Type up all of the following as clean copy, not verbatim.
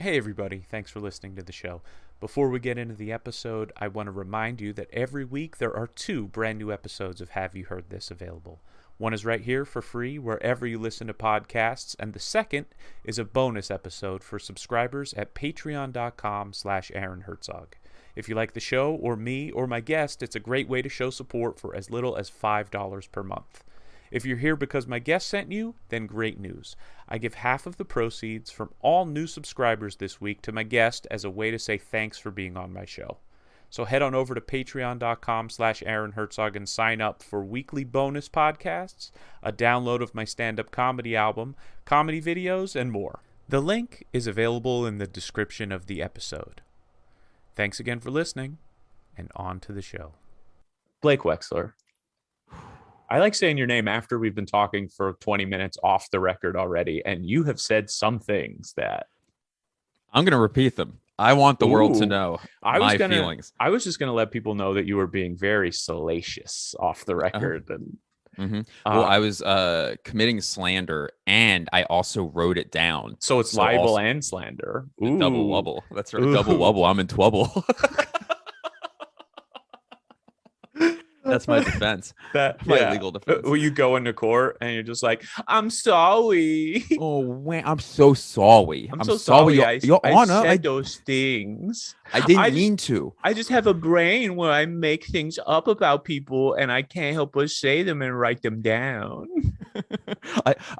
Hey everybody, thanks for listening to the show. Before we get into the episode, I want to remind you that every week there are two brand new episodes of Have You Heard This available. One is right here for free wherever you listen to podcasts, and the second is a bonus episode for subscribers at patreon.com/Aaron Hertzog. If you like the show, or me, or my guest, it's a great way to show support for as little as $5 per month. If you're here because my guest sent you, then great news. I give half of the proceeds from all new subscribers this week to my guest as a way to say thanks for being on my show. So head on over to patreon.com/Aaron Hertzog and sign up for weekly bonus podcasts, a download of my stand-up comedy album, comedy videos, and more. The link is available in the description of the episode. Thanks again for listening, and on to the show. Blake Wexler. I like saying your name after we've been talking for 20 minutes off the record already, and you have said some things that I'm going to repeat them. I want the world to know my feelings. I was just going to let people know that you were being very salacious off the record. Well, I was committing slander, and I also wrote it down. So it's libel and slander. Double wubble. That's right. Double wubble. I'm in trouble. That's my defense. My legal defense. Will you go into court and you're just like, I'm sorry. Oh, man, I'm so sorry. I'm so sorry. Your Honor, I said those things. I didn't mean to. I just have a brain where I make things up about people and I can't help but say them and write them down.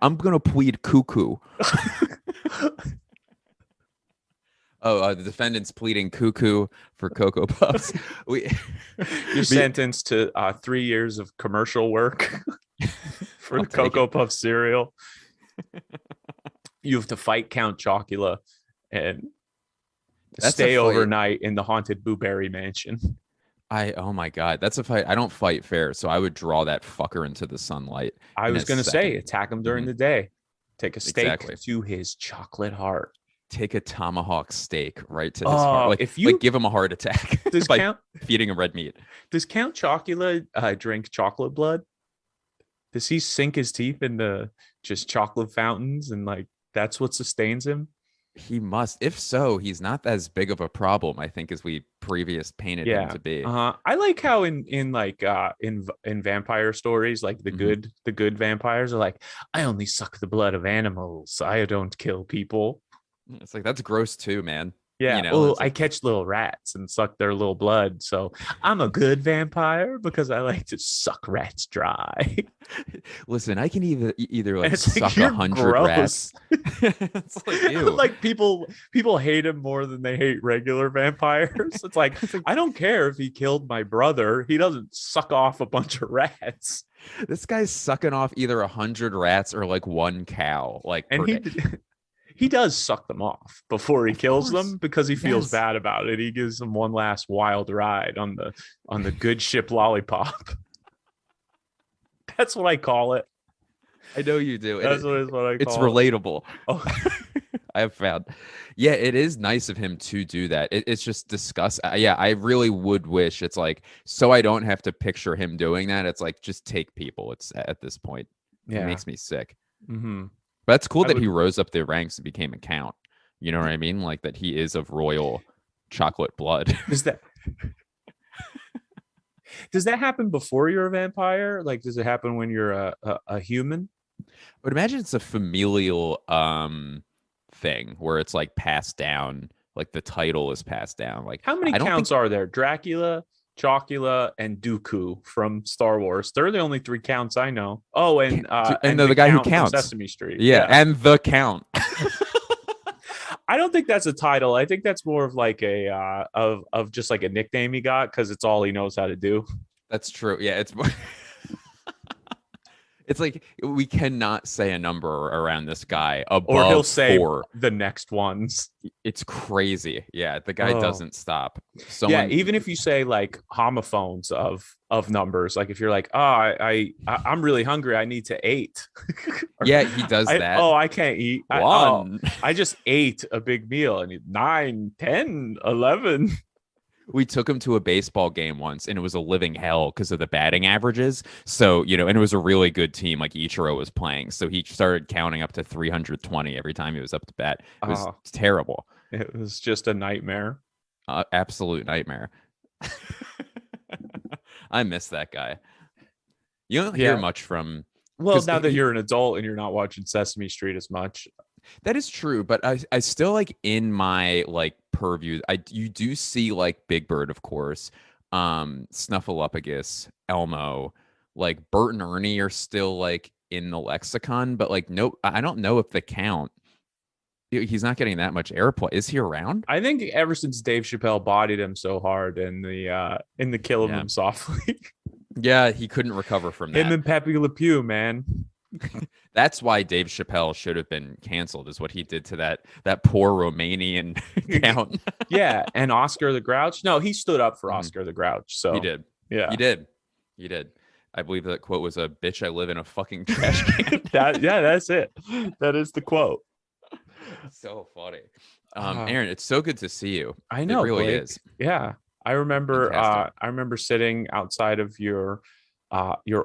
I'm going to plead cuckoo. The defendant's pleading cuckoo for Cocoa Puffs. You're sentenced to 3 years of commercial work for the Cocoa Puff cereal. You have to fight Count Chocula and stay overnight in the haunted Blueberry Mansion. Oh my God, that's a fight. I don't fight fair, so I would draw that fucker into the sunlight. I was going to say, attack him during the day. Take a stake to his chocolate heart. Take a tomahawk steak right to his heart. Like give him a heart attack by feeding him red meat. Does Count Chocula drink chocolate blood? Does he sink his teeth into just chocolate fountains and like that's what sustains him? He must. If so, he's not as big of a problem, I think, as we previous painted him to be. I like how in vampire stories, like the good vampires are like, I only suck the blood of animals. I don't kill people. It's like, that's gross too, man. Yeah. I catch little rats and suck their little blood. So I'm a good vampire because I like to suck rats dry. Listen, I can either like suck 100 rats. It's like, ew. Like people hate him more than they hate regular vampires. It's like, I don't care if he killed my brother. He doesn't suck off a bunch of rats. This guy's sucking off either 100 rats or like one cow. He does suck them off before he kills them because he feels bad about it. He gives them one last wild ride on the good ship Lollipop. That's what I call it. I know you do. That's what I call it. It's relatable. Oh. I have found. Yeah, it is nice of him to do that. It's just disgusting. I really would wish it's like, so I don't have to picture him doing that. It's like, just take people. It's at this point. It makes me sick. Mm-hmm. But that's cool that he rose up the ranks and became a count. You know what I mean? Like that he is of royal chocolate blood. Does that happen before you're a vampire? Like, does it happen when you're a human? I would imagine it's a familial thing where it's like passed down, like the title is passed down. Like, how many counts are there? Dracula, Chocula, and Dooku from Star Wars. They're the only 3 counts I know. Oh, and the guy who counts Sesame Street. Yeah, and the Count. I don't think that's a title. I think that's more of like a of just like a nickname he got because it's all he knows how to do. That's true. Yeah, it's more. It's like we cannot say a number around this guy above or he'll say 4. The next ones. It's crazy. Yeah, the guy doesn't stop. Even if you say like homophones of numbers, like if you're like, I'm really hungry, I need to 8. Yeah, he does that. I can't eat. I just ate a big meal. I need 9, 10, 11. We took him to a baseball game once, and it was a living hell because of the batting averages. So, and it was a really good team. Like Ichiro was playing. So he started counting up to 320 every time he was up to bat. It was terrible. It was just a nightmare. Absolute nightmare. I miss that guy. You don't hear Yeah. much from Well, because now that you're an adult and you're not watching Sesame Street as much. that is true, but I still like in my like purview. You do see like Big Bird, of course, Snuffleupagus, Elmo, like Bert and Ernie are still like in the lexicon, but like no, I don't know if the count. He's not getting that much airplay. Is he around? I think ever since Dave Chappelle bodied him so hard in the Killing Yeah, Them Softly, yeah, he couldn't recover from him that. and Pepe Le Pew, man. That's why Dave Chappelle should have been canceled. Is what he did to that poor Romanian count. Yeah, and Oscar the Grouch. No, he stood up for Mhm. Oscar the Grouch. He So did. yeah, He did. He did. I believe that quote was a bitch. I live in a fucking trash can. that's it. That is the quote. So funny. Uh, Aaron, it's so good to see you. I It know, really Blake. is. Yeah, I remember. Fantastic. I remember sitting outside of your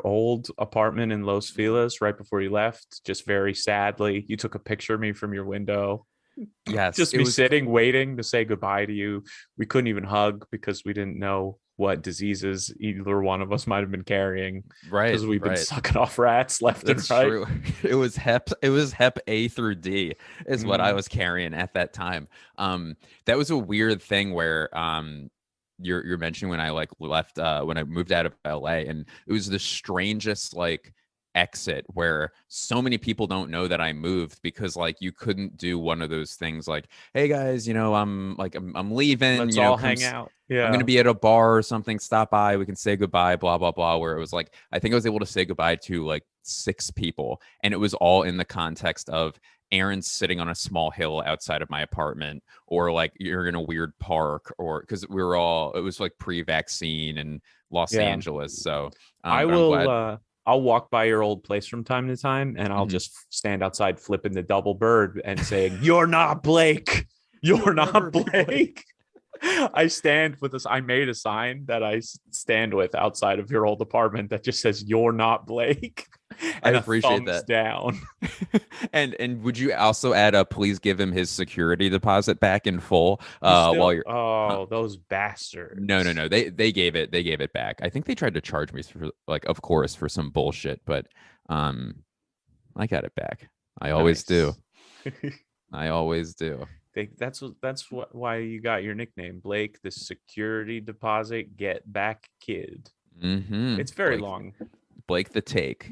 old apartment in Los Feliz right before you left. Just very sadly, you took a picture of me from your window. Yes, Just it me was sitting, waiting to say goodbye to you. We couldn't even hug because we didn't know what diseases either one of us might have been carrying right, because we've been right. sucking off rats left and That's right. true. It was hep A through D is what I Mm, was carrying at that time. That was a weird thing where you're mentioning when I like left when I moved out of LA, and it was the strangest like exit where so many people don't know that I moved because like you couldn't do one of those things like, hey guys, I'm leaving, let's all come hang out. I'm going to Yeah. be at a bar or something. Stop by. We can say goodbye, blah, blah, blah. Where it was like, I think I was able to say goodbye to like 6 people. And it was all in the context of Aaron's sitting on a small hill outside of my apartment, or like you're in a weird park, or because it was like pre vaccine and Los Yeah. Angeles. So, I but I'm will glad. I'll walk by your old place from time to time and I'll Mhm. just stand outside flipping the double bird and saying, "You're not Blake. You'll You're never not be Blake. Blake." I stand with this. I made a sign that I stand with outside of your old apartment that just says "You're not Blake" I and a appreciate thumbs that. down. And would you also add a please give him his security deposit back in full You while still, you're oh, those no. bastards. They gave it back. I think they tried to charge me for like, of course, for some bullshit, but um, I got it back. I always do. Nice. I always do. That's why you got your nickname, Blake, the security deposit get back kid. It's very Blake, long. Blake the take.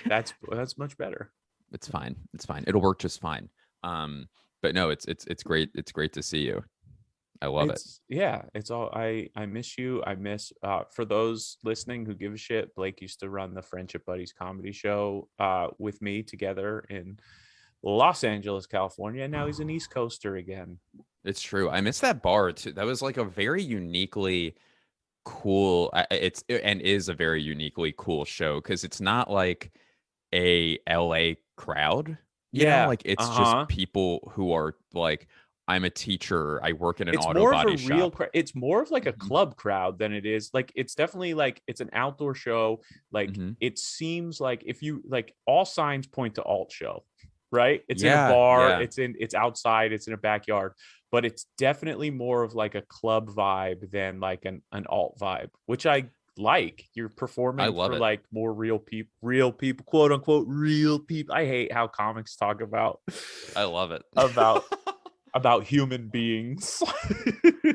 That's much better. It's fine. It's fine. It'll work just fine. Um, but no, it's great. It's great to see you. I love it. It's yeah, it's all I miss you. I miss for those listening who give a shit, Blake used to run the Friendship Buddies comedy show with me together in Los Angeles, California, and now he's an East Coaster again. It's true. I miss that bar too. That was like a very uniquely cool. It's and is a very uniquely cool show because it's not like a LA crowd, Yeah. like it's just Uh-huh. people who are like, I'm a teacher, I work in an It's auto more of a body real shop. it's more of like a Mhm, club crowd than it is like it's definitely like it's an outdoor show. Like mhm. it seems like if you like all signs point to alt show, right? It's in a Yeah, bar, yeah, it's outside, it's in a backyard, but it's definitely more of like a club vibe than like an alt vibe, which I like. You're I performing love for it. like more real people, quote unquote real people. I hate how comics talk about I love it. about about human beings.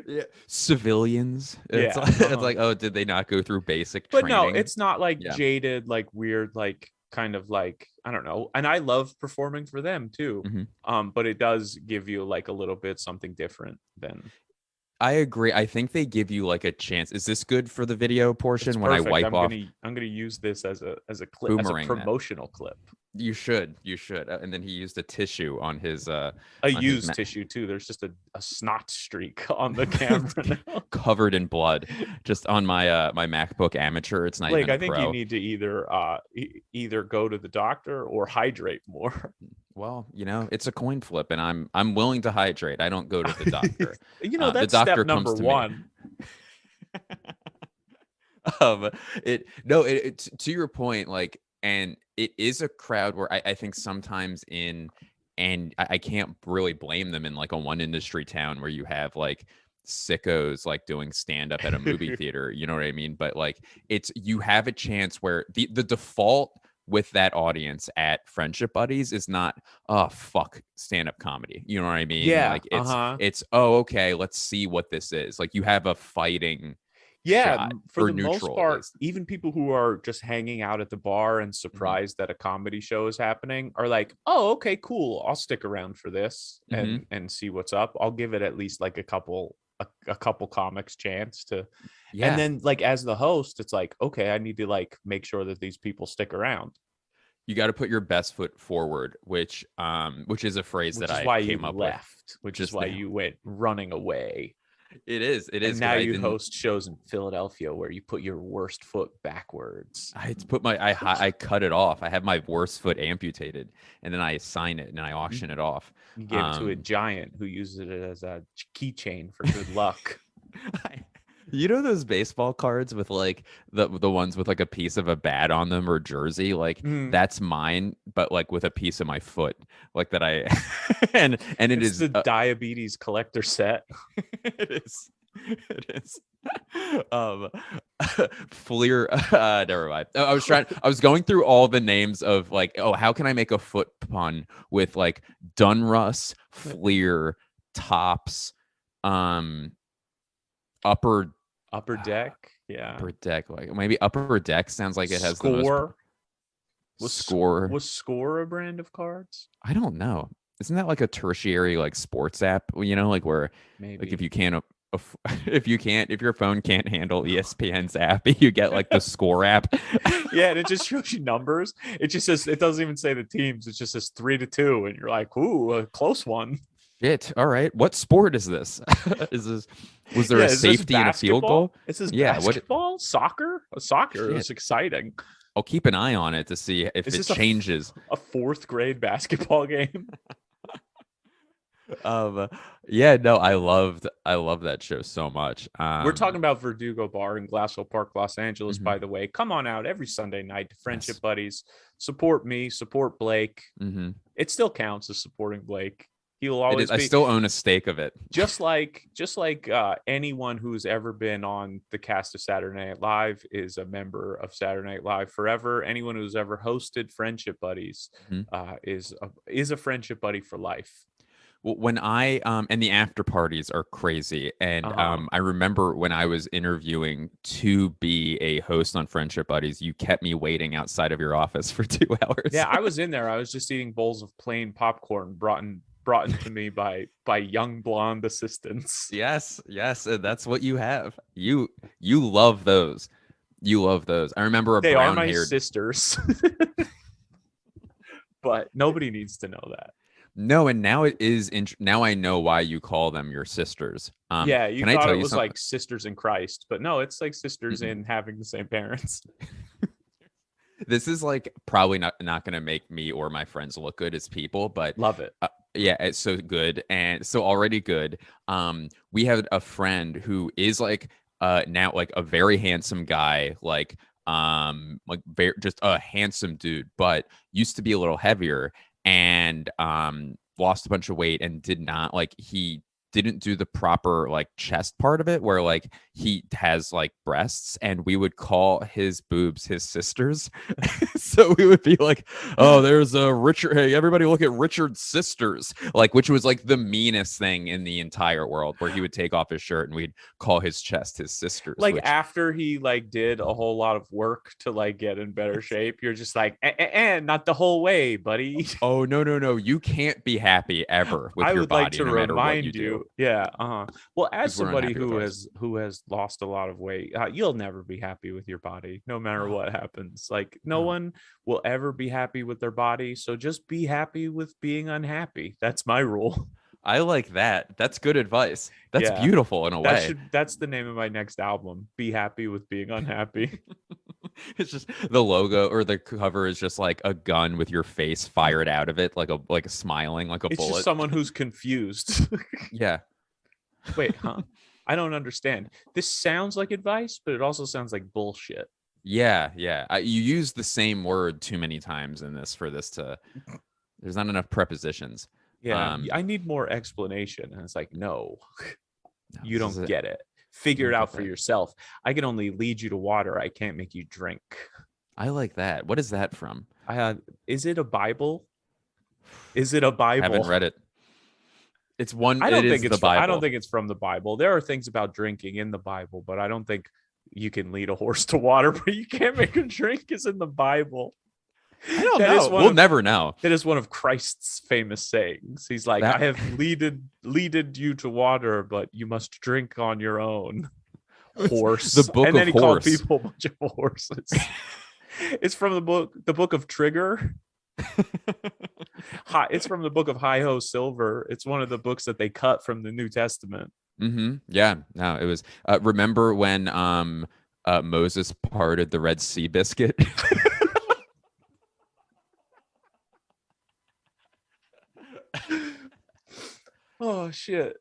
Yeah, civilians. It's Yeah. like, it's Uh-huh. like, oh, did they not go through basic But no, training? it's not like Yeah. jaded, like weird, like kind of like I don't know. And I love performing for them too. Mhm. But it does give you like a little bit something different than I agree. I think they give you like a chance. Is this good for the video it's portion when I perfect. wipe off I'm gonna use this as a clip as a boomerang that? promotional clip. You should. You should. And then he used a tissue A on his used tissue too. There's just a snot streak on the camera now. covered in blood just on my my MacBook Amateur. It's not Blake, even a I think you Pro. need to either go to the doctor or hydrate more. Well, it's a coin flip, and I'm willing to hydrate. I don't go to the doctor. The That's step doctor comes number to me. one. um, it no, to your point, like, and it is a crowd where I think sometimes in I can't really blame them in like a one industry town where you have like sickos like doing stand up at a movie theater, you know what I mean? But like it's you have a chance where the default with that audience at Friendship Buddies is not oh fuck stand up comedy. You know what I mean? Yeah. Like Uh-huh. it's oh okay, let's see what this is. Like you have a fighting Yeah, shot for or the most neutral at part, least. even people who are just hanging out at the bar and Hmm. surprised that a comedy show is happening are like, "Oh, okay, cool. I'll stick around for this Hmm. and see what's up. I'll give it at least like a couple comics chance to." And Yeah. then like as the host, it's like, "Okay, I need to like make sure that these people stick around." You got to put your best foot forward, which is a phrase that Which is I why you came up with left, which is just why now. you went running away. It And is now because I you didn't. host shows in Philadelphia where you put your worst foot backwards. I had to put I cut it off. I have my worst foot amputated, and then I sign it and I You, auction it off. you gave it to a Um, giant who uses it as a keychain for good luck. I, you know those baseball cards with like the ones with like a piece of a bat on them or jersey, like Mm. that's mine, but like with a piece of my foot, like that I and it It's is the diabetes collector set. it is. It is. Um, Fleer. Never mind. I was going through all the names of like, oh, how can I make a foot pun with like Dunruss, Fleer, Tops, um, upper Upper deck. Yeah. upper deck. Like maybe upper deck sounds like it has the most Score. score. Was Score a brand of cards? I don't know. Isn't that like a tertiary like sports app? You know, like where like if Maybe. you can't if your phone can't handle ESPN's app, you get like the score app. Yeah, and it just shows you numbers. It just says it doesn't even say the teams. It just says 3-2, and you're like, ooh, a close one. Shit. All right. What sport is this? Is this was there Yeah, a is this safety and a field basketball? goal? It says Yeah, what basketball, soccer, soccer. It shit. was exciting. I'll keep an eye on it to see if Is it this changes. a fourth grade basketball game? Um yeah, no, I love that show so much. We're talking about Verdugo Bar in Glassell Park, Los Angeles, Mhm. by the way. Come on out every Sunday night to Friendship Yes. Buddies. Support me, support Blake. Hmm. It still counts as supporting Blake. He'll It is. always I be still own a stake of it. just like anyone who's ever been on the cast of Saturday Night Live is a member of Saturday Night Live forever. Anyone who's ever hosted Friendship Buddies Mhm. is a friendship buddy for life. When I and the after parties are crazy, and Uh-huh. I remember when I was interviewing to be a host on Friendship Buddies, you kept me waiting outside of your office for 2 hours. Yeah, I was in there. I was just eating bowls of plain popcorn brought in to me by young blonde assistants. Yes, yes, and that's what you have. You love those. You love those. I remember a They are brown my haired. sisters, but nobody needs to know that. No, and now it is. Now I know why you call them your sisters. Yeah, you Can I thought tell it you was something? like sisters in Christ, but no, it's like sisters Mm-mm. in having the same parents. This is like probably not going to make me or my friends look good as people, but Love it. yeah, it's so good and so already good. We had a friend who is like now like a very handsome guy, like very just a handsome dude, but used to be a little heavier and lost a bunch of weight and did not like he didn't do the proper like chest part of it where like he has like breasts and we would call his boobs his sisters. So we would be like, oh, there's a Richard, hey everybody look at Richard's sisters, like which was like the meanest thing in the entire world where he would take off his shirt and we'd call his chest his sisters, Like which after he like did a whole lot of work to like get in better shape, you're just like, not the whole way, buddy. oh no, you can't be happy ever with I your would like body to no matter what you remind do you, yeah, well, as because we're somebody unhappy with ours. who has lost a lot of weight, you'll never be happy with your body, no matter what happens. Like no No. one will ever be happy with their body, so just be happy with being unhappy. That's my rule. I like that. That's good advice. That's Yeah, beautiful in a way. that's the name of my next album. Be happy with being unhappy. It's just the logo or the cover is just like a gun with your face fired out of it, like a smiling, like a It's just bullet. someone who's confused. Yeah. Wait, huh? I don't understand. This sounds like advice, but it also sounds like bullshit. Yeah. You use the same word too many times in this for this to. There's not enough prepositions. Yeah, I need more explanation. And it's like, no, No, you don't get it. You Figure it don't out get for that. yourself. I can only lead you to water. I can't make you drink. I like that. What is that from? Is it a Bible? Is it a Haven't Bible? read it. It's one. I It don't think is it's the from. I don't Bible. think it's from the Bible. There are things about drinking in the Bible, but I don't think you can lead a horse to water, but you can't make him drink. Is in the Bible. I don't That is know. one We'll of never know. that is one of Christ's famous sayings. He's like, I That have leaded you to water, but you must drink on your own. it's the Horse. Book And then of he called Horse. people a bunch of horses. It's from the book of Trigger. It's from the book of Hi Ho Silver. It's one of the books that they cut from the New Testament. Yeah. No, it was. Remember when Moses parted the Red Sea biscuit? Oh shit.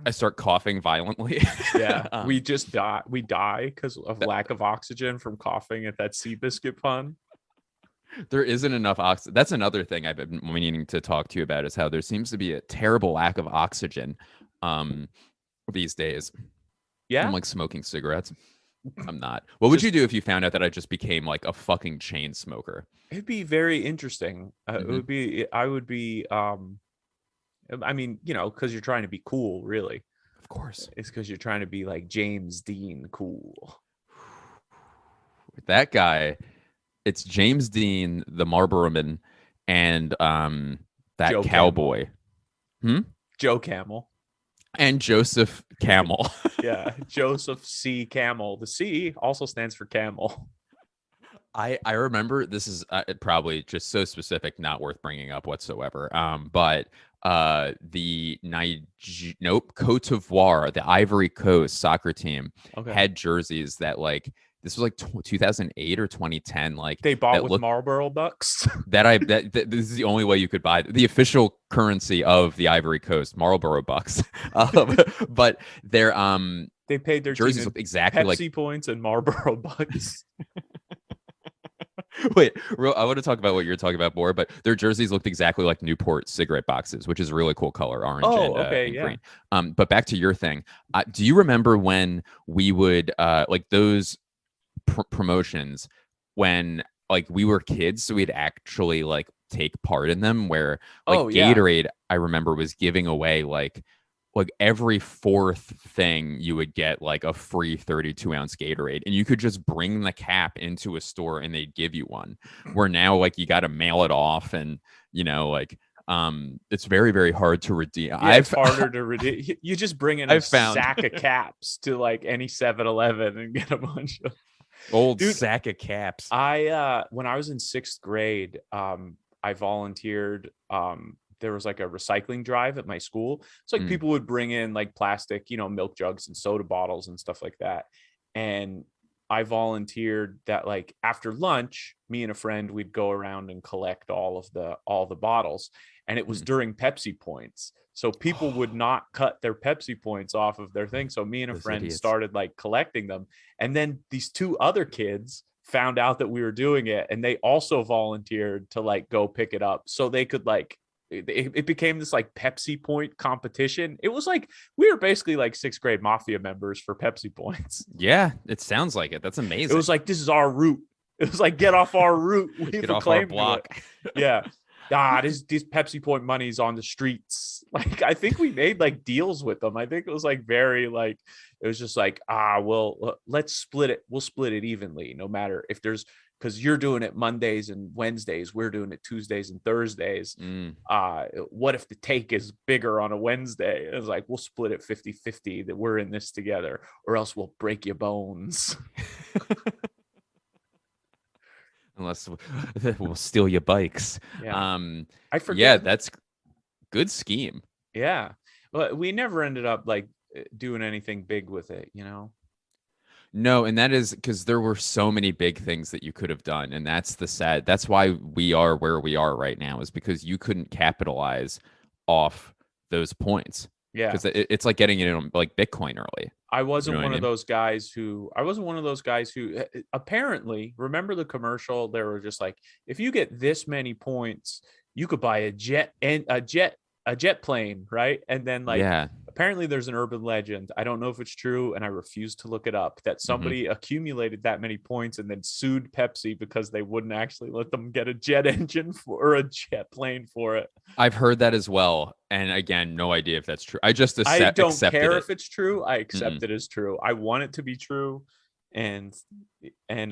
I start coughing violently. Yeah, we just die. We die because of lack of oxygen from coughing at that Seabiscuit pun. There isn't enough oxygen. That's another thing I've been meaning to talk to you about is how there seems to be a terrible lack of oxygen these days. I'm Yeah, like smoking cigarettes. I'm not. What would you do if you found out that I just became like a fucking chain smoker? it'd be very interesting. It Hmm. would be. I would be. I mean, because you're trying to be cool. Really, Of course. it's because you're trying to be like James Dean cool. That guy, it's James Dean, the Marlboro Man, and that Joe Camel. cowboy. Hmm? Joe Camel. And Joseph Camel. Yeah, Joseph C. Camel. The C also stands for camel. I remember this is probably just so specific, not worth bringing up whatsoever. But Cote d'Ivoire, the Ivory Coast soccer team Okay. had jerseys that like this was like 2008 or 2010, like They bought that with looked Marlboro Bucks. that this is the only way you could buy the official currency of the Ivory Coast, Marlboro Bucks. But their They paid their jerseys team look in exactly like. Pepsi points and Marlboro Bucks. Wait, I want to talk about what you're talking about more, but their jerseys looked exactly like Newport cigarette boxes, which is a really cool color, orange Okay, and yeah. green. But back to your thing, do you remember when we would like those promotions when like we were kids, so we'd actually like take part in them? Where like Yeah. Gatorade, I remember was giving away like every fourth thing you would get like a free 32-ounce Gatorade, and you could just bring the cap into a store and they'd give you one. Where now like you got to mail it off, and like it's very, very hard to redeem. Yeah, it's harder to redeem. You just bring in a found sack of caps to like any 7-Eleven and get a bunch of old Dude, sack of caps. when I was in 6th grade, I volunteered. There was like a recycling drive at my school. It's like people would bring in like plastic, milk jugs and soda bottles and stuff like that. And I volunteered that like after lunch, me and a friend, we'd go around and collect all the bottles. And it was during Pepsi points. So people would not cut their Pepsi points off of their thing. So me and a Those friend idiots. started like collecting them. And then these 2 other kids found out that we were doing it, and they also volunteered to like go pick it up so they could like it became this like Pepsi point competition. It was like we were basically like 6th grade mafia members for Pepsi points. Yeah, it sounds like it. That's amazing. It was like, this is our route. It was like, get off our route. Get off our block. Yeah. This Pepsi point money's on the streets. Like, I think we made like deals with them. I think it was like very like, it was just like, well, let's split it. We'll split it evenly, no matter if there's, because you're doing it Mondays and Wednesdays, we're doing it Tuesdays and Thursdays. What if the take is bigger on a Wednesday? It was like, we'll split it 50-50 that we're in this together, or else we'll break your bones. Unless we'll steal your bikes. Yeah. I forget. Yeah, that's good scheme. Yeah. But we never ended up like doing anything big with it, No, and that is because there were so many big things that you could have done. And that's why we are where we are right now, is because you couldn't capitalize off those points. Yeah. Because it's like getting it in like Bitcoin early. I You know wasn't what I one of mean? those guys who apparently, remember the commercial? They were just like, if you get this many points, you could buy a jet plane, right? And then like Yeah. apparently there's an urban legend. I don't know if it's true, and I refuse to look it up, that Hmm. somebody accumulated that many points and then sued Pepsi because they wouldn't actually let them get a jet engine or a jet plane for it. I've heard that as well. And again, no idea if that's true. I just I don't accepted care it. if it's true. I Mm-mm. accept it as true. I want it to be true, and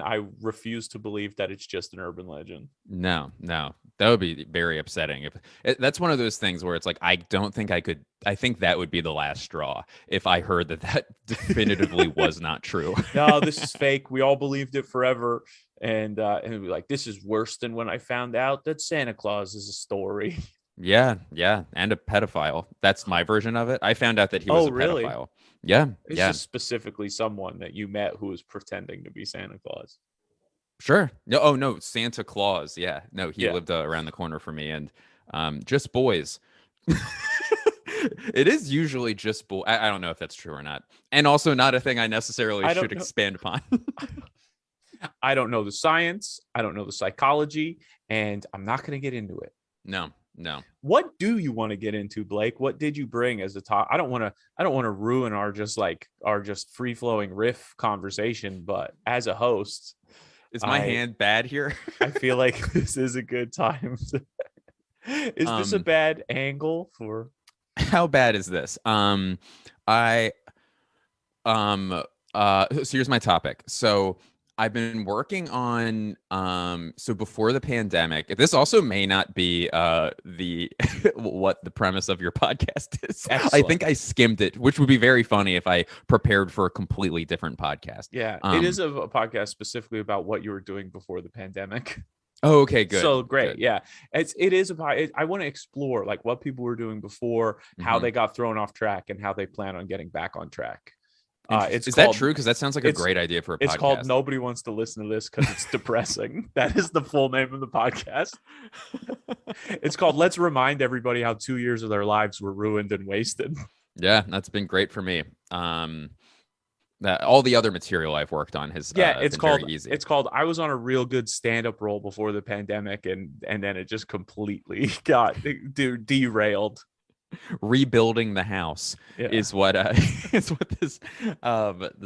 I refuse to believe that it's just an urban legend. No, no, that would be very upsetting. If that's one of those things where it's like, I don't think I could. I think that would be the last straw if I heard that definitively was not true. No, this is fake. We all believed it forever, and it'd be like, this is worse than when I found out that Santa Claus is a story. Yeah, yeah, and a pedophile. That's my version of it. I found out that he was Oh, a really? pedophile. Yeah, It's yeah, just specifically someone that you met who was pretending to be Santa Claus. sure. No, oh no, Santa Claus. Yeah, no, he Yeah. lived around the corner from me, and just boys. It is usually just boy. I don't know if that's true or not, and also not a thing I necessarily I should don't know. expand upon. I don't know the science. I don't know the psychology, and I'm not going to get into it. No, no. What do you want to get into, Blake? What did you bring as a top? I don't want to ruin our just free flowing riff conversation, but as a host, Is my I hand bad here? I feel like this is a good time. Is this a um, bad angle for? how bad is this? I so here's my topic. So I've been working on so before the pandemic, this also may not be the what the premise of your podcast is. I Excellent. think I skimmed it, which would be very funny if I prepared for a completely different podcast. Yeah, it is a podcast specifically about what you were doing before the pandemic. Oh, okay, good. So great. Good. Yeah, I want to explore like what people were doing before, how Hmm. they got thrown off track, and how they plan on getting back on track. Interesting. It's Is that called true? Because that sounds like a it's great idea for a it's called podcast. Nobody Wants to Listen to This because it's depressing. That is the full name of the podcast. It's called Let's Remind Everybody How 2 years of their lives were ruined and wasted. Yeah, that's been great for me. That all the other material I've worked on has Yeah, it's been called very easy. it's called I was on a real good stand-up roll before the pandemic, and then it just completely got derailed. Rebuilding the house Yeah. is what is what this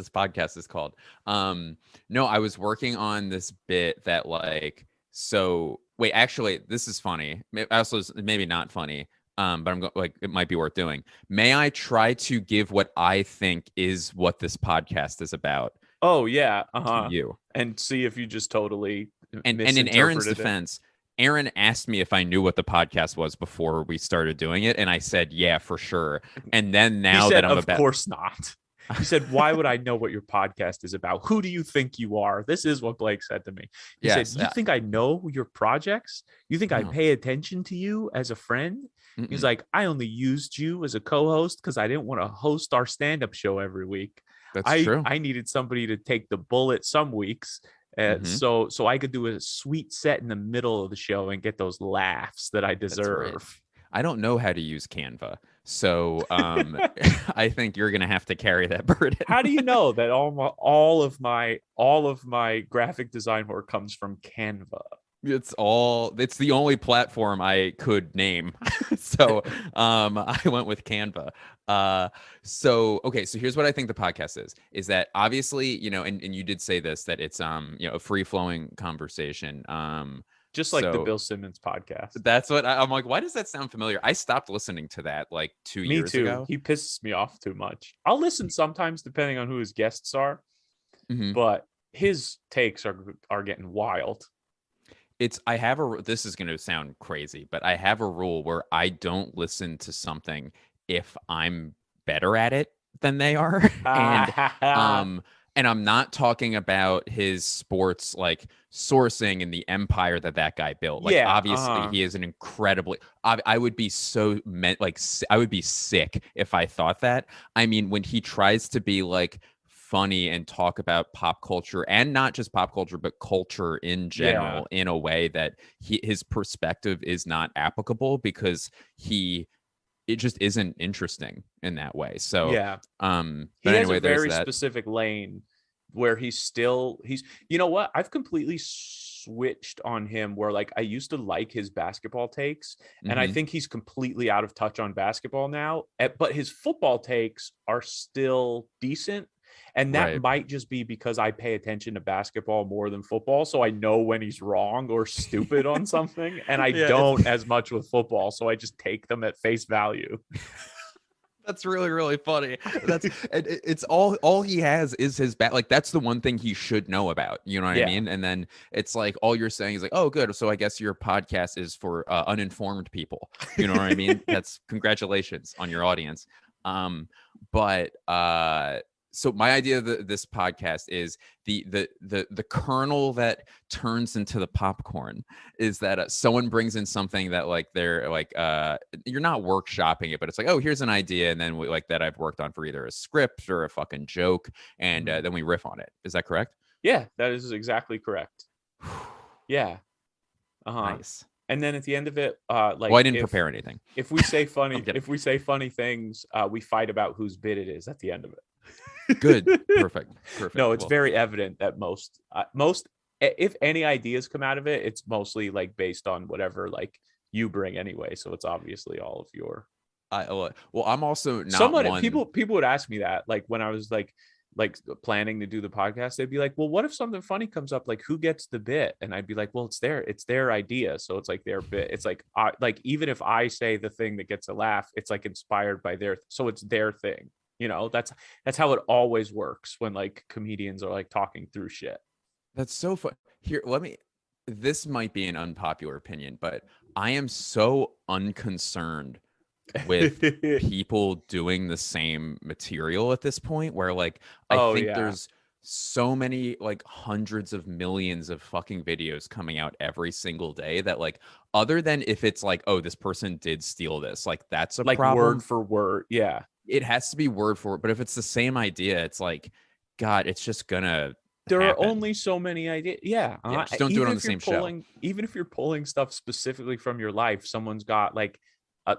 podcast is called. No, I was working on this bit that like so wait, actually this is funny. Also maybe not funny. But like it might be worth doing. May I try to give what I think is what this podcast is about Oh yeah. to Uh-huh. you? And see if you just totally And in Aaron's misinterpreted it. defense, Aaron asked me if I knew what the podcast was before we started doing it, and I said, "Yeah, for sure." And then He now said, that I'm "Of about, course not." He said, "Why would I know what your podcast is about? Who do you think you are?" This is what Blake said to me. He said, yes, "You think I know your projects? You think I no, pay attention to you as a friend?" He's mm-mm, like, "I only used you as a co-host because I didn't want to host our stand-up show every week. that's I true. I needed somebody to take the bullet some weeks." Hmm. So I could do a sweet set in the middle of the show and get those laughs that I That's right. deserve. I don't know how to use Canva, so I think you're gonna have to carry that burden. How do you know that all of my graphic design work comes from Canva? It's the only platform I could name. So I went with Canva. So okay, so here's what I think the podcast is that obviously, and you did say this, that it's a free flowing conversation. Just like the So Bill Simmons podcast. that's what I'm like, why does that sound familiar? I stopped listening to that like 2 Me years too. ago. He pisses me off too much. I'll listen sometimes depending on who his guests are, Hmm. but his takes are getting wild. This is going to sound crazy, but I have a rule where I don't listen to something if I'm better at it than they are. and Yeah. um and I'm not talking about his sports like sourcing and the empire that guy built. Like obviously Uh-huh. he is an incredibly I would be I would be sick if I thought that. I mean, when he tries to be like funny and talk about pop culture, and not just pop culture but culture in Yeah. general, in a way that his perspective is not applicable because he it just isn't interesting in that way. So Yeah. He but has anyway, a there's very that. specific lane where he's you know what? I've completely switched on him where like I used to like his basketball takes, and I Hmm. think he's completely out of touch on basketball now. But his football takes are still decent. And that Right. might just be because I pay attention to basketball more than football. So I know when he's wrong or stupid on something. And I Yeah, it's don't as much with football. So I just take them at face value. that's really really funny. It's all he has is his bat. Like that's the one thing he should know about. You know what I Yeah. mean? And then it's like all you're saying is like, oh, good. So I guess your podcast is for uninformed people. You know what I mean? That's congratulations on your audience. Um, but so my idea of this podcast is the kernel that turns into the popcorn is that someone brings in something that like they're like you're not workshopping it, but it's like, oh, here's an idea, and then we like that I've worked on for either a script or a fucking joke, and then we riff on it. Is that correct? Yeah, that is exactly correct. Yeah. Uh-huh. Nice. And then at the end of it, Well, I like didn't prepare anything. if we say I'm kidding. things, we fight about whose bit it is at the end of it. Good. Perfect. No, it's Well, very evident that if any ideas come out of it, it's mostly like based on whatever like you bring anyway. So it's obviously all of your. well, I'm also not Someone one. people would ask me that like when I was like planning to do the podcast, they'd be like, well, what if something funny comes up, like who gets the bit? And I'd be like, well, it's their idea, so it's like their bit. It's like like even if I say the thing that gets a laugh, it's like inspired by so it's their thing. That's how it always works when like comedians are like talking through shit. That's so fun. Here, this might be an unpopular opinion, but I am so unconcerned with people doing the same material at this point where like I Oh think yeah. there's so many like hundreds of millions of fucking videos coming out every single day that like other than if it's like, oh, this person did steal this, like that's a Like word problem. for word. Yeah. It has to be word for word, but if it's the same idea, it's like, God, it's just gonna There are happen. only so many ideas. Yeah. Yeah, just don't do it on the same show. Even if you're pulling stuff specifically from your life, someone's got like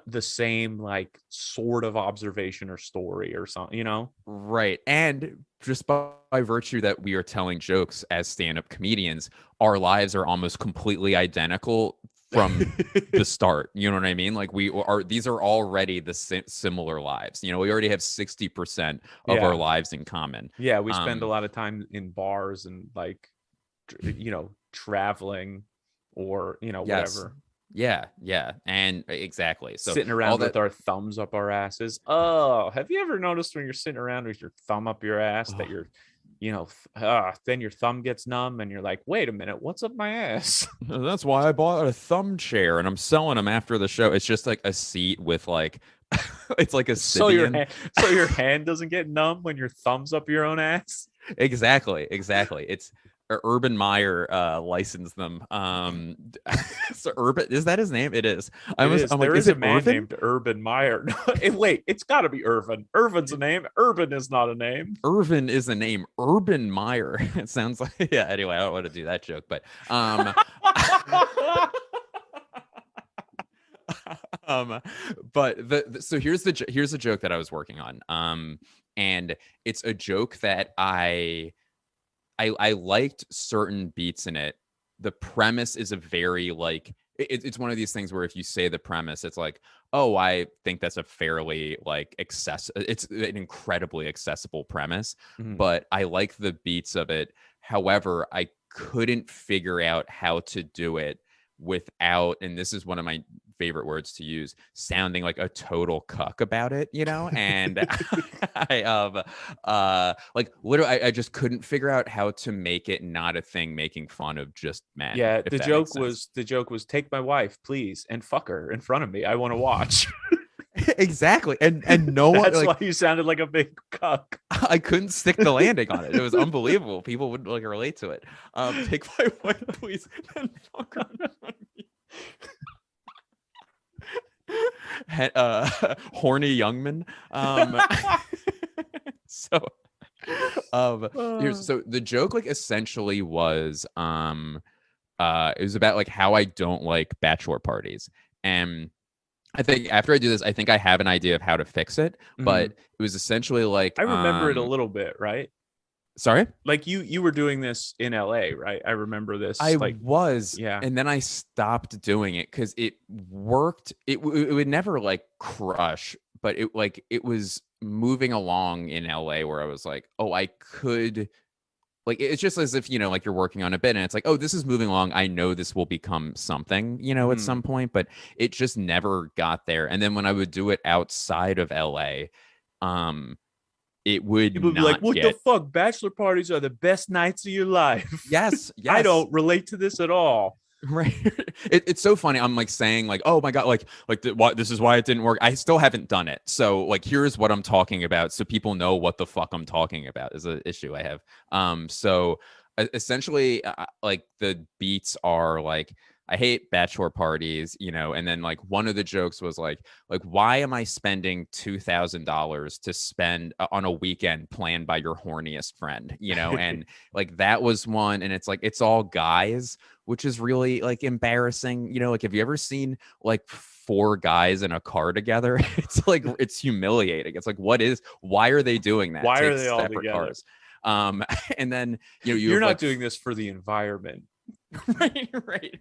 the same like sort of observation or story or something. Right. And just by virtue that we are telling jokes as stand-up comedians, our lives are almost completely identical from the start. You know what I mean? Like these are already the similar lives. You know, we already have 60% of our Yeah. lives in common. Yeah. We spend a lot of time in bars and like, traveling or, Yes. whatever. Yeah. And exactly. So Sitting all around that with our thumbs up our asses. Oh, have you ever noticed when you're sitting around with your thumb up your ass that you're, then your thumb gets numb and you're like, wait a minute, what's up my ass? that's why I bought a thumb chair and I'm selling them after the show. It's just like a seat with like it's like a Sibian. So your hand doesn't get numb when your thumb's up your own ass. Exactly. It's Urban Meyer licensed them. So Urban, is that his name? It is. I'm like, There is is a it man Irvin? named Urban Meyer. Wait, it's got to be Irvin. Irvin's a name. Urban is not a name. Irvin is a name. Urban Meyer. It sounds like yeah. Anyway, I don't want to do that joke, but but so here's a joke that I was working on. And it's a joke that I liked certain beats in it. The premise is a very like it's one of these things where if you say the premise, it's like, oh, I think that's a fairly like it's an incredibly accessible premise, but I like the beats of it. However, I couldn't figure out how to do it without, and this is one of my favorite words to use, sounding like a total cuck about it, and like literally I just couldn't figure out how to make it not a thing making fun of just men. Yeah, If that makes sense. the joke was take my wife, please, and fuck her in front of me. I want to watch. Exactly. And no one That's like why you sounded like a big cuck. I couldn't stick the landing on it. It was unbelievable. People would like relate to it. Take my wife, please, and fuck her in front of me. Horny Youngman. So so the joke like essentially was it was about like how I don't like bachelor parties. And I think after I do this, I think I have an idea of how to fix it, but Mhm. it was essentially like I remember it a little bit, right? sorry? Like you were doing this in LA, right? I remember I this like was, yeah. and then I stopped doing it because it worked. It would never like crush, but it was moving along in LA where I was like, oh, I could like it's just as if like you're working on a bit and it's like, oh, this is moving along. I know this will become something, at Mhm. some point, but it just never got there. And then when I would do it outside of LA, um, it would People would be like, not "What the get fuck? Bachelor parties are the best nights of your life." yes, I yes. don't relate to this at all. Right. It's so funny. I'm like saying like, oh my God, what this is why it didn't work. I still haven't done it. So like here's what I'm talking about. So people know what the fuck I'm talking about is an issue I have. So essentially like the beats are like I hate bachelor parties, and then like one of the jokes was like why am I spending $2,000 to spend on a weekend planned by your horniest friend, and like that was one, and it's like it's all guys, which is really like embarrassing. Like have you ever seen like four guys in a car together? It's like it's humiliating. It's like why are they doing that? Why are Take they all separate together? cars. And then you You're have not like doing this for the environment. right.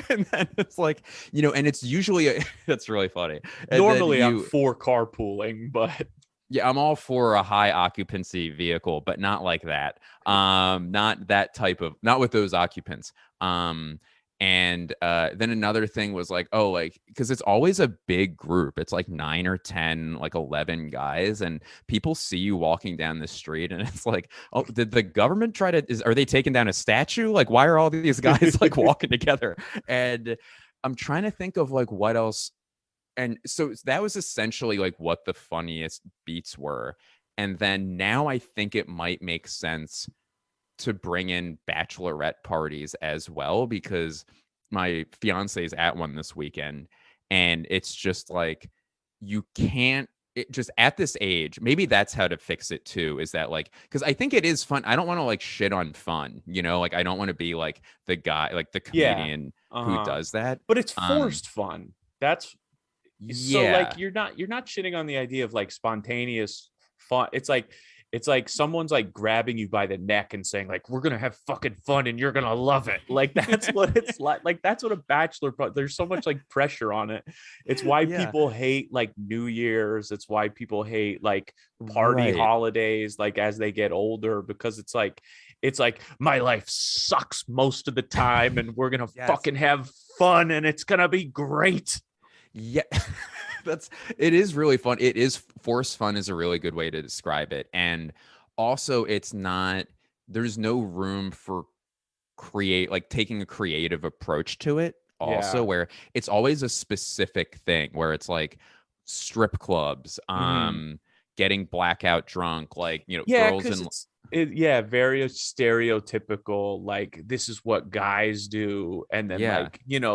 And then it's like, and it's usually that's really funny. And then Normally, I'm for carpooling, but yeah, I'm all for a high occupancy vehicle, but not like that. Not that type of, not with those occupants. And then another thing was like, oh, like, because it's always a big group. It's like 9 or 10, like 11 guys, and people see you walking down the street, and it's like, oh, did the government try to? Are they taking down a statue? Like, why are all these guys like walking together? And I'm trying to think of like what else, and so that was essentially like what the funniest beats were. And then now I think it might make sense to bring in bachelorette parties as well, because my fiance is at one this weekend, and it's just like you can't just at this age, maybe that's how to fix it too, is that like, because I think it is fun. I don't want to like shit on fun, like I don't want to be like the guy, like the yeah. comedian who Uh-huh. does that. But it's um forced fun. That's so like yeah. you're not shitting on the idea of like spontaneous fun. It's like someone's like grabbing you by the neck and saying like we're gonna have fucking fun and you're gonna love it. Like that's what it's like. Like that's what a bachelor. But there's so much like pressure on it. It's why Yeah. people hate like New Year's. It's why people hate like party Right. holidays. Like as they get older, because it's like my life sucks most of the time and we're gonna Yes. fucking have fun and it's gonna be great. Yeah. That's it is really fun. It is forced fun is a really good way to describe it. And also it's not there's no room for like taking a creative approach to it also, Yeah. where it's always a specific thing where it's like strip clubs, Mm-hmm. getting blackout drunk, like, Yeah, girls because and yeah, very stereotypical. Like this is what guys do, and then yeah.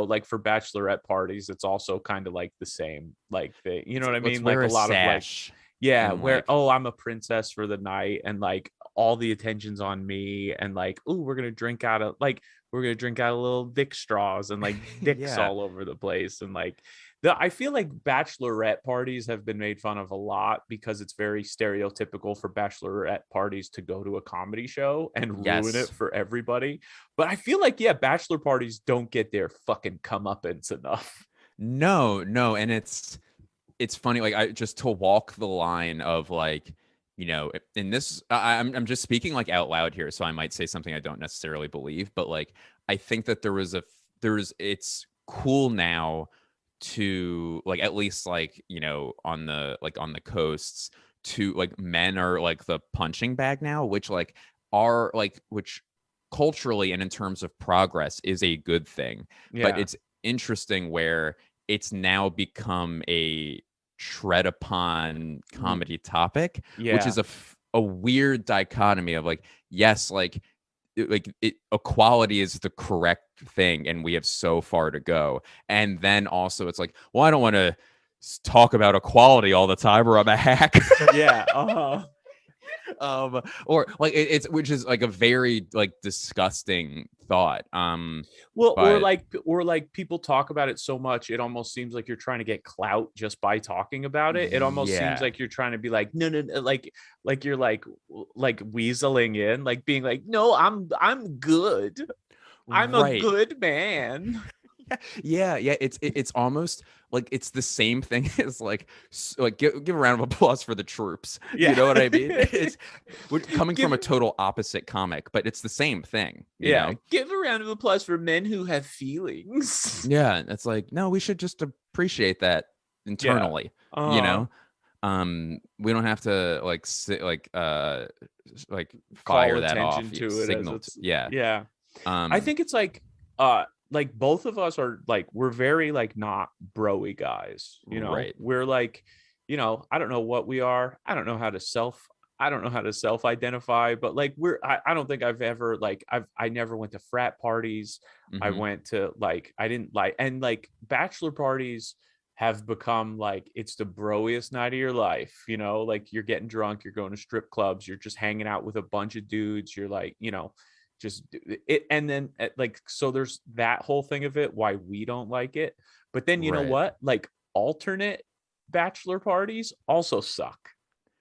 like for bachelorette parties, it's also kind of like the same. Like they, you know It's what like I let's mean? wear Like a a lot of like, sash yeah, and where like I'm a princess for the night, and like all the attention's on me, and like oh, we're gonna drink out of little Vic straws, and like dicks yeah. all over the place, and like I feel like bachelorette parties have been made fun of a lot because it's very stereotypical for bachelorette parties to go to a comedy show and ruin it Yes. for everybody. But I feel like, yeah, bachelor parties don't get their fucking comeuppance enough. No, no, and it's funny, like I just to walk the line of like, in this, I'm just speaking like out loud here, so I might say something I don't necessarily believe, but like I think that it's cool now to like at least like on the coasts, to like men are like the punching bag now, which like are like which culturally and in terms of progress is a good thing. But Yeah. it's interesting where it's now become a tread upon Mm, comedy topic, which yeah. is a weird dichotomy of like, yes, equality is the correct thing and we have so far to go, and then also it's like, well, I don't want to talk about equality all the time or I'm a hack. Yeah. Uh-huh. Or like it's which is like a very like disgusting thought. Well, But or like people talk about it so much, it almost seems like you're trying to get clout just by talking about it. It almost seems yeah, like you're trying to be like, no, no, no, like you're like weaseling in, like being like, no, I'm good. I'm a right. good man. Yeah. It's almost like it's the same thing as like give a round of applause for the troops. You Yeah. know what I mean? It's coming from a total opposite comic, but it's the same thing. You Yeah. know? Give a round of applause for men who have feelings. Yeah, it's like no, we should just appreciate that Yeah. internally. You Uh-huh. know, we don't have to like Call fire that off. attention to it as Signal to it's yeah. yeah. I Um, think it's like both of us are like we're very like not broy guys, you know. right. We're like, you know, I don't know what we are. I don't know how to self identify, but like I don't think I've ever like I never went to frat parties. I Hmm. went to like I didn't like and like bachelor parties have become like it's the broiest night of your life, you know, like you're getting drunk, you're going to strip clubs, you're just hanging out with a bunch of dudes, you're like, you know, just it. And then like so there's that whole thing of it why we don't like it, but then you know Right. what, like alternate bachelor parties also suck.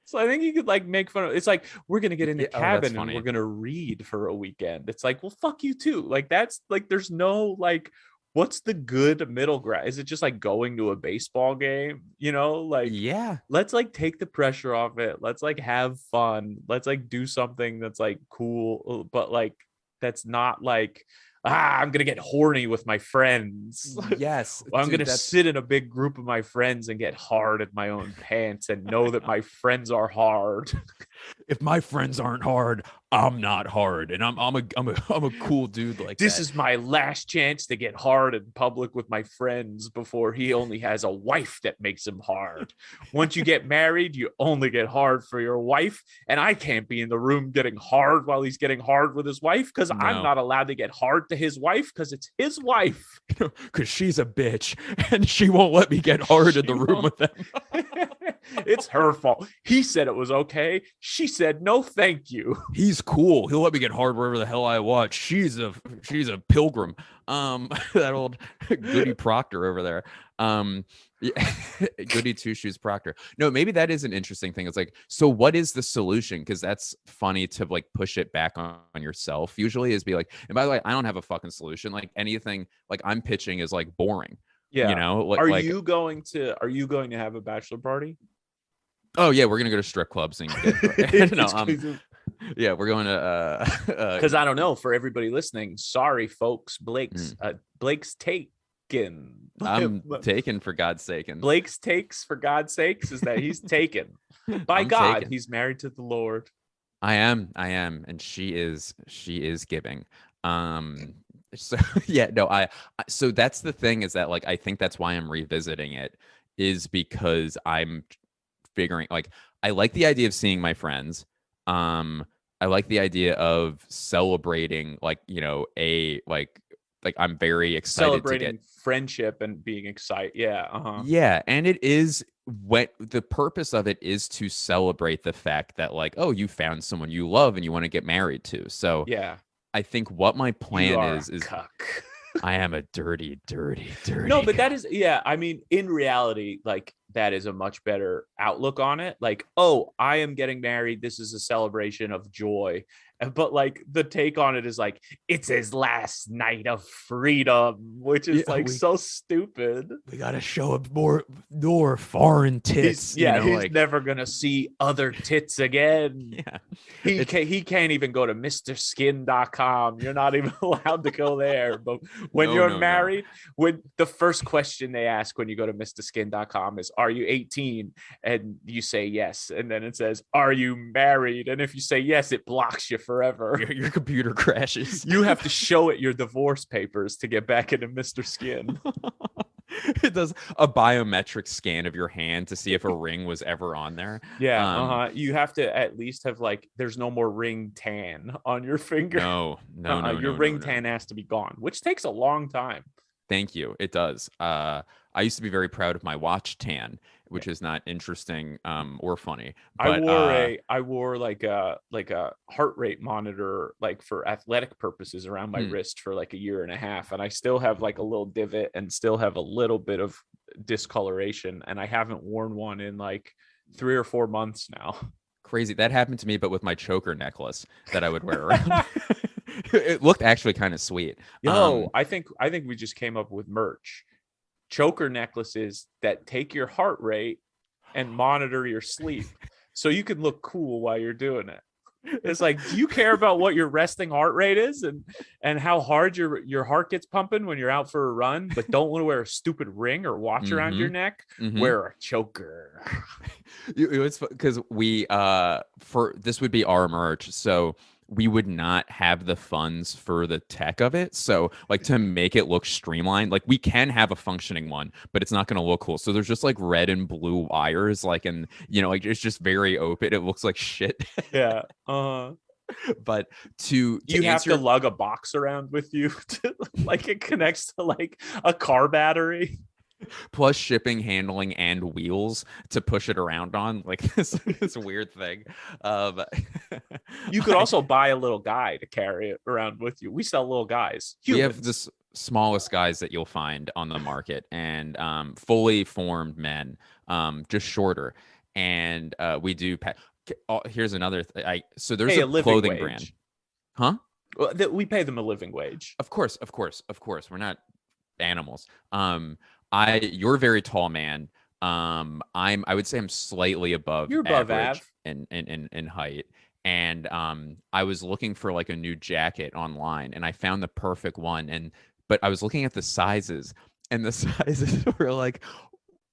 So I think you could like make fun of it's like we're gonna get in a Yeah. Oh, that's cabin and we're funny. gonna read for a weekend. It's like, well, fuck you too. Like that's like there's no like what's the good middle ground? Is it just like going to a baseball game? You know, like Yeah. let's like take the pressure off it. Let's like have fun. Let's like do something that's like cool, but like that's not like I'm gonna get horny with my friends. Yes, I'm dude. gonna That's sit in a big group of my friends and get hard in my own pants and know that my friends are hard. if my friends aren't hard, I'm not hard, and I'm a cool dude like This that. is my last chance to get hard in public with my friends before he only has a wife that makes him hard. Once you get married, you only get hard for your wife. And I can't be in the room getting hard while he's getting hard with his wife because I'm No, not allowed to get hard to his wife because it's his wife. because she's a bitch and she won't let me get hard in the She room won't. with them. It's her fault. He said it was okay. She said no, thank you. He's cool. He'll let me get hard wherever the hell I want. She's a pilgrim. That old Goody Proctor over there. Yeah, Goody Two Shoes Proctor. No, maybe that is an interesting thing. It's like, so what is the solution? Because that's funny to like push it back on yourself. Usually, is be like, and by the way, I don't have a fucking solution. Like anything, like I'm pitching is like boring. You Yeah. know, Are like you going to have a bachelor party? oh yeah, we're gonna go to strip clubs and get no, Because yeah, we're going to I don't know for everybody listening. Sorry, folks. mm, Blake's taken. I'm taken for God's sake. And Blake's takes for God's sakes is that he's taken by I'm God. taken. He's married to the Lord. I am, and she is giving. So yeah, no, so that's the thing is that like I think that's why I'm revisiting it is because I'm figuring like I like the idea of seeing my friends. I like the idea of celebrating like, you know, like I'm very excited to get Celebrating friendship and being excited. Yeah. Uh-huh. yeah, and it is what the purpose of it is to celebrate the fact that like, oh, you found someone you love and you want to get married to. So Yeah. I think what my You plan are is a cuck. I am a dirty, dirty, No, dirty but that guy. is, yeah. I mean, in reality, like that is a much better outlook on it. Like, oh, I am getting married. This is a celebration of joy. But like the take on it is like, it's his last night of freedom, which is Yeah, like so stupid. we gotta show up more foreign tits, you know, He's like never gonna see other tits again. yeah. It's He can't even go to MrSkin.com. You're not even allowed to go there. But when no, you're no, no. married, when the first question they ask when you go to MrSkin.com is, "Are you 18?" And you say yes, and then it says, "Are you married?" And if you say yes, it blocks you forever. Your computer crashes. You have to show it your divorce papers to get back into Mr. Skin. It does a biometric scan of your hand to see if a ring was ever on there. Yeah, you have to at least have like there's no more ring tan on your finger. No, no, no, Your no, no, ring no. tan has to be gone, which takes a long time. Thank you. It does. I used to be very proud of my watch tan, which is not interesting or funny. But I wore like a heart rate monitor like for athletic purposes around my wrist for like a year and a half, and I still have like a little divot and still have a little bit of discoloration, and I haven't worn one in like 3 or 4 months now. crazy. That happened to me, but with my choker necklace that I would wear around. It looked actually kind of sweet. Yo, I think we just came up with merch. Choker necklaces that take your heart rate and monitor your sleep so you can look cool while you're doing it. It's like, do you care about what your resting heart rate is and how hard your heart gets pumping when you're out for a run, but don't want to wear a stupid ring or watch around your neck? Wear a choker. It's because we for this would be our merch, so we would not have the funds for the tech of it. So like to make it look streamlined, like we can have a functioning one, but it's not going to look cool. So there's just like red and blue wires, like, and like it's just very open. It looks like shit. Yeah. But to you have answer, to lug a box around with you to, like it connects to like a car battery. plus shipping, handling, and wheels to push it around on, like this weird thing. You could also buy a little guy to carry it around with you. We sell little guys. Humans. We have the smallest guys that you'll find on the market, and fully formed men, just shorter. And we do. Here's another. So there's a clothing brand, huh? Well, we pay them a living wage. Of course. We're not animals. You're a very tall man. I would say I'm slightly above. You're above average in height. And I was looking for like a new jacket online, and I found the perfect one. But I was looking at the sizes, and the sizes were like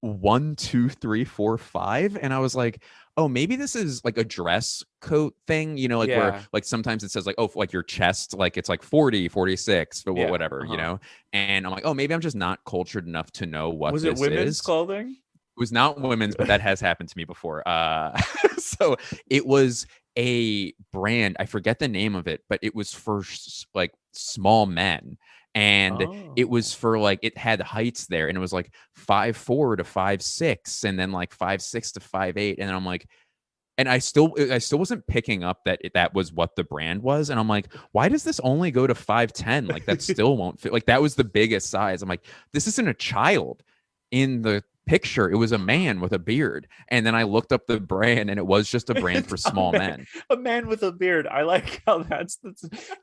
1, 2, 3, 4, 5, and I was like, oh, maybe this is like a dress coat thing, like where like sometimes it says like, oh, like your chest, like it's like 40, 46, but whatever, and I'm like, oh, maybe I'm just not cultured enough to know what was this it women's is. clothing? It was not women's, but that has happened to me before. So it was a brand, I forget the name of it, but it was for like small men. And it was for like, it had heights there, and it was like 5'4" to 5'6", and then like 5'6" to 5'8", and then I'm like, and I still wasn't picking up that was what the brand was, and I'm like, why does this only go to 5'10"? Like that still won't fit. Like that was the biggest size. I'm like, this isn't a child in the picture. It was a man with a beard. And then I looked up the brand, and it was just a brand for small men. A man with a beard. I like how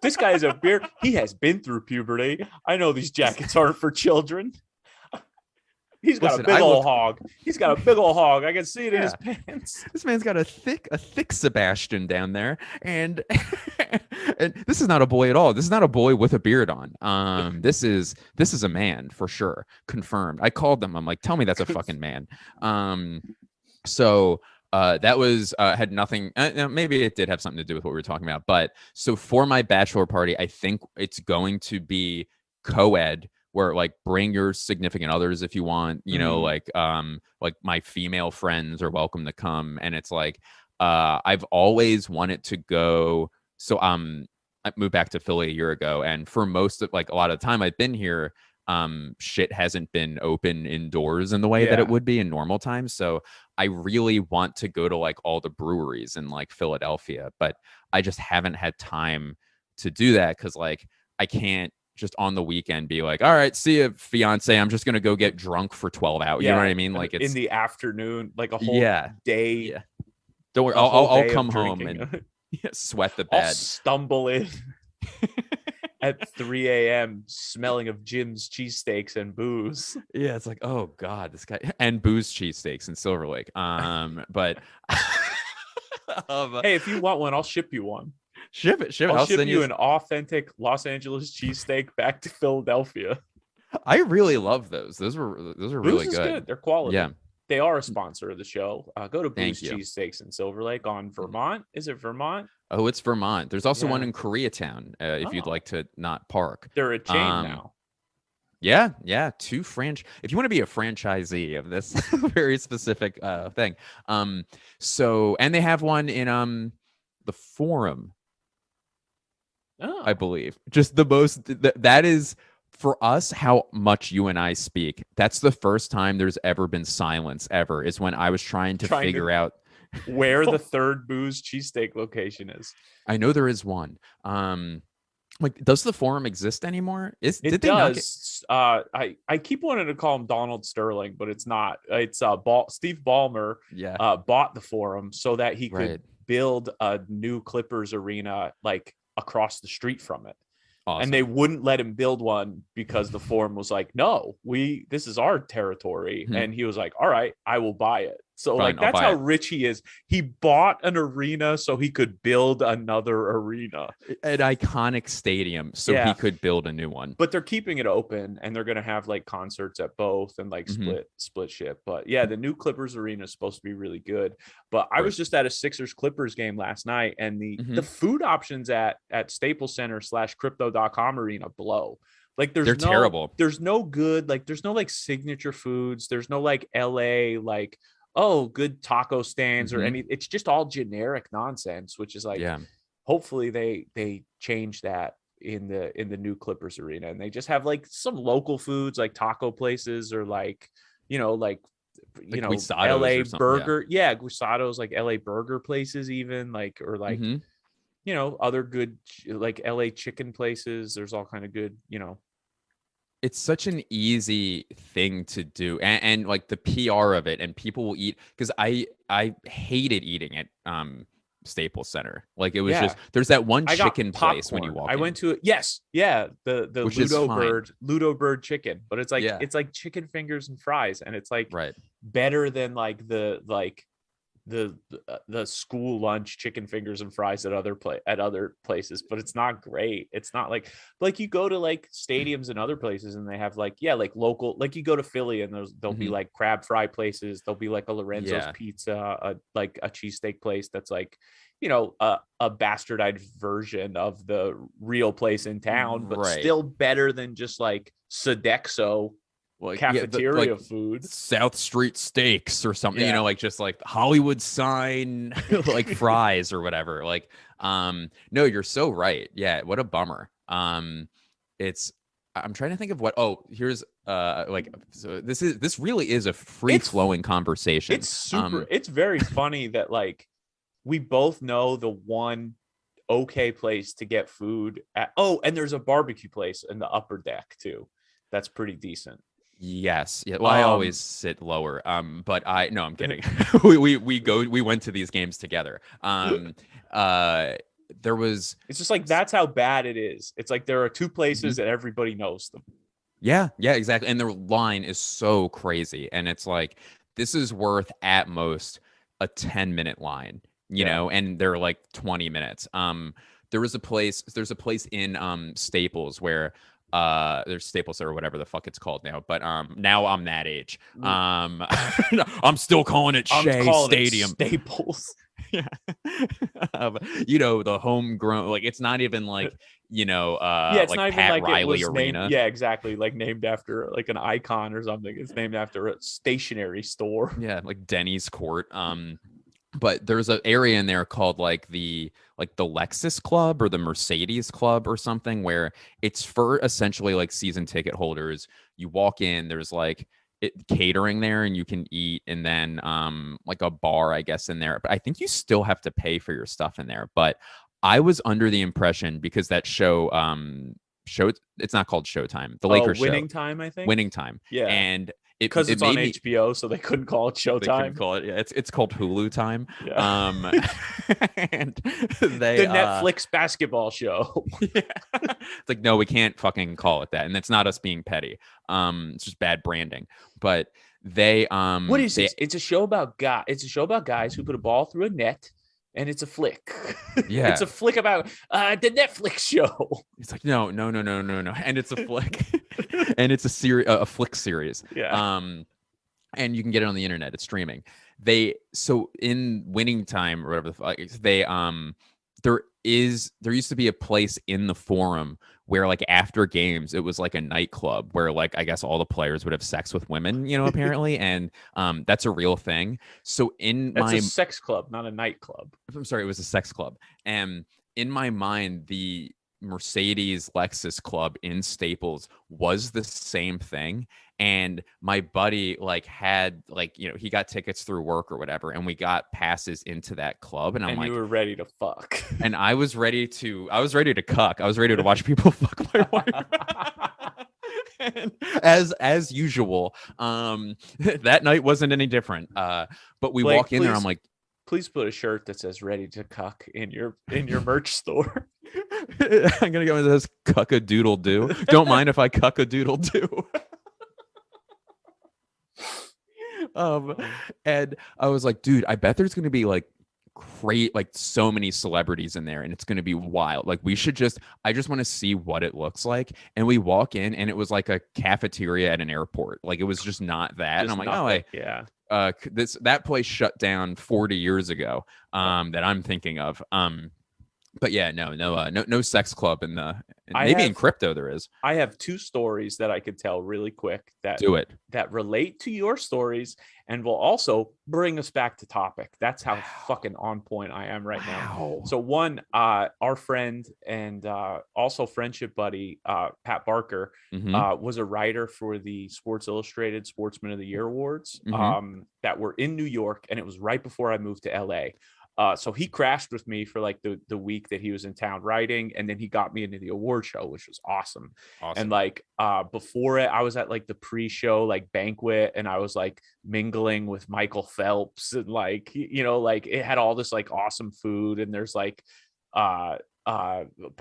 this guy has a beard. He has been through puberty. I know these jackets aren't for children. He's got a big old hog. He's got a big old hog. I can see it in his pants. This man's got a thick Sebastian down there, and and this is not a boy at all. This is not a boy with a beard on. This is a man for sure, confirmed. I called them. I'm like, tell me that's a fucking man. So that was had nothing. Maybe it did have something to do with what we were talking about. But so for my bachelor party, I think it's going to be co-ed, where like bring your significant others if you want, like my female friends are welcome to come. And it's like, I've always wanted to go. So I moved back to Philly a year ago, and for most of like a lot of the time I've been here, shit hasn't been open indoors in the way that it would be in normal times. So I really want to go to like all the breweries in like Philadelphia, but I just haven't had time to do that, because like I can't just on the weekend be like, all right, see you, fiance, I'm just gonna go get drunk for 12 hours. You know what I mean? Like it's in the afternoon, like a whole day. Yeah. Don't worry, I'll come home and sweat the bed. I'll stumble in at 3 a.m. smelling of Jim's cheesesteaks and booze. Yeah, it's like, oh god, this guy, and booze cheesesteaks in Silver Lake. But hey, if you want one, I'll ship you one. Ship it. I'll ship you an authentic Los Angeles cheesesteak back to Philadelphia. I really love those. Those are really good. They're quality. Yeah. They are a sponsor of the show. Go to Booze Cheesesteaks in Silver Lake on Vermont. Is it Vermont? Oh, it's Vermont. There's also one in Koreatown, if you'd like to not park. They're a chain now. Yeah. If you want to be a franchisee of this very specific thing. So, and they have one in the Forum. I believe just the most that is for us, how much you and I speak, that's the first time there's ever been silence ever, is when I was trying to Trying figure to out. where the third Boo's cheesesteak location is. I know there is one. Like, does the forum exist anymore? It Did they not get? does. I keep wanting to call him Donald Sterling, but it's not. It's Steve Ballmer Yeah, bought the forum so that he could right. build a new Clippers arena like across the street from it. And they Awesome. wouldn't let him build one because the forum was like, no, this is our territory. Hmm. And he was like, all right, I will buy it. So Fine, like I'll that's buy how it. rich he is. He bought an arena so he could build another arena. An iconic stadium, so he Yeah, could build a new one. but they're keeping it open and they're going to have like concerts at both and like Hmm. split ship. But yeah, the new Clippers arena is supposed to be really good. But I Right. was just at a Sixers Clippers game last night, and the Hmm. food options at Staples Center / crypto.com arena blow. Like They're terrible. there's no good, like there's no like signature foods, there's no like LA like, oh, good taco stands or Hmm. any. It's just all generic nonsense, which is like, Yeah. hopefully they change that in the new Clippers arena, and they just have like some local foods like taco places, or like, like, Like Guisados LA or something. Yeah. burger, yeah, guisados, like LA burger places even, like, or like, Hmm. other good like LA chicken places. There's all kind of good, It's such an easy thing to do, and like the PR of it, and people will eat, because I hated eating at Staples Center. Like, it was yeah. just, there's that one I got chicken place when you popcorn. walk I in, went to it. Yes, yeah, the which is fine. Ludo Bird chicken, but Yeah. it's like chicken fingers and fries, and it's like Right. better than like the school lunch chicken fingers and fries at other places, but it's not great. It's not like you go to like stadiums and other places and they have like, yeah, like local, like you go to Philly and there'll be Hmm. like crab fry places, there'll be like a Lorenzo's Yeah. pizza, like a cheesesteak place that's like, a bastardized version of the real place in town, but Right. still better than just like Sodexo Like, yeah, like cafeteria food. South Street Steaks or something, Yeah. like just like Hollywood sign, like fries or whatever. Like, no, you're so right. Yeah, what a bummer. It's I'm trying to think of what. Oh, here's like, so this really is a free flowing conversation. It's very funny that like we both know the one okay place to get food at. Oh, and there's a barbecue place in the upper deck too. That's pretty decent. Yes. Yeah. Well, I Um, always sit lower. But no, I'm kidding. we went to these games together. There was. it's just like that's how bad it is. It's like there are two places Mhm. that everybody knows them. Yeah, exactly. And the line is so crazy. And it's like, this is worth at most a 10-minute line, Yeah. and they're like 20 minutes. There's a place in Staples where there's Staples or whatever the fuck it's called now. But now I'm that age. I'm still calling it Shea Stadium. Staples. Yeah. The homegrown, like, it's not even like, Yeah, it's like not even Pat like it Riley was Arena. named. Yeah, exactly. Like named after like an icon or something. It's named after a stationery store. Yeah, like Denny's Court. But there's an area in there called like the Lexus Club or the Mercedes Club or something, where it's for essentially like season ticket holders. You walk in, there's like catering there, and you can eat, and then like a bar, I guess, in there. But I think you still have to pay for your stuff in there. But I was under the impression, because that show, it's not called Showtime, the Lakers Winning show, Time, I think. Winning Time, Yeah, and because it's made on me. HBO, so they couldn't call it They couldn't Showtime. call it. Yeah, it's called Hulu Time. Yeah. And they The Netflix basketball show. yeah. It's like, no, we can't fucking call it that, and it's not us being petty. It's just bad branding. But they What is this? It's a show about guys who put a ball through a net, and it's a flick. Yeah. It's a flick about the Netflix show. It's like, no, and it's a flick, and it's a flick series. Yeah. And you can get it on the internet. It's streaming. So in Winning Time or whatever the fuck, there used to be a place in the forum where, like, after games, it was like a nightclub where, like, I guess all the players would have sex with women, apparently, and that's a real thing. So That's a sex club, not a nightclub. I'm sorry, it was a sex club. And in my mind, the Mercedes Lexus club in Staples was the same thing. And my buddy had he got tickets through work or whatever, and we got passes into that club. And I'm And you like, were ready to fuck. and I was ready to cuck. I was ready to watch people fuck my wife. And as usual, that night wasn't any different. But we Blake, walk in there, I'm like, please put a shirt that says "Ready to Cuck" in your merch store. I'm gonna go with this cuck a doodle do. Don't mind if I cuck a doodle do. And I was like, dude, I bet there's gonna be so many celebrities in there, and it's gonna be wild. Like, I just want to see what it looks like. And we walk in, and it was like a cafeteria at an airport. Like, it was just not that. And I'm like, yeah. That place shut down 40 years ago. That I'm thinking of. But yeah, no sex club in crypto there is. I have 2 stories that I could tell really quick that relate to your stories and will also bring us back to topic. That's how fucking on point I am right now. So one, our friend and also friendship buddy, Pat Barker, was a writer for the Sports Illustrated Sportsman of the Year Awards that were in New York, and it was right before I moved to LA. So he crashed with me for like the week that he was in town writing, and then he got me into the award show, which was awesome. And like before it, I was at like the pre-show like banquet, and I was like mingling with Michael Phelps, and like like it had all this like awesome food, and there's like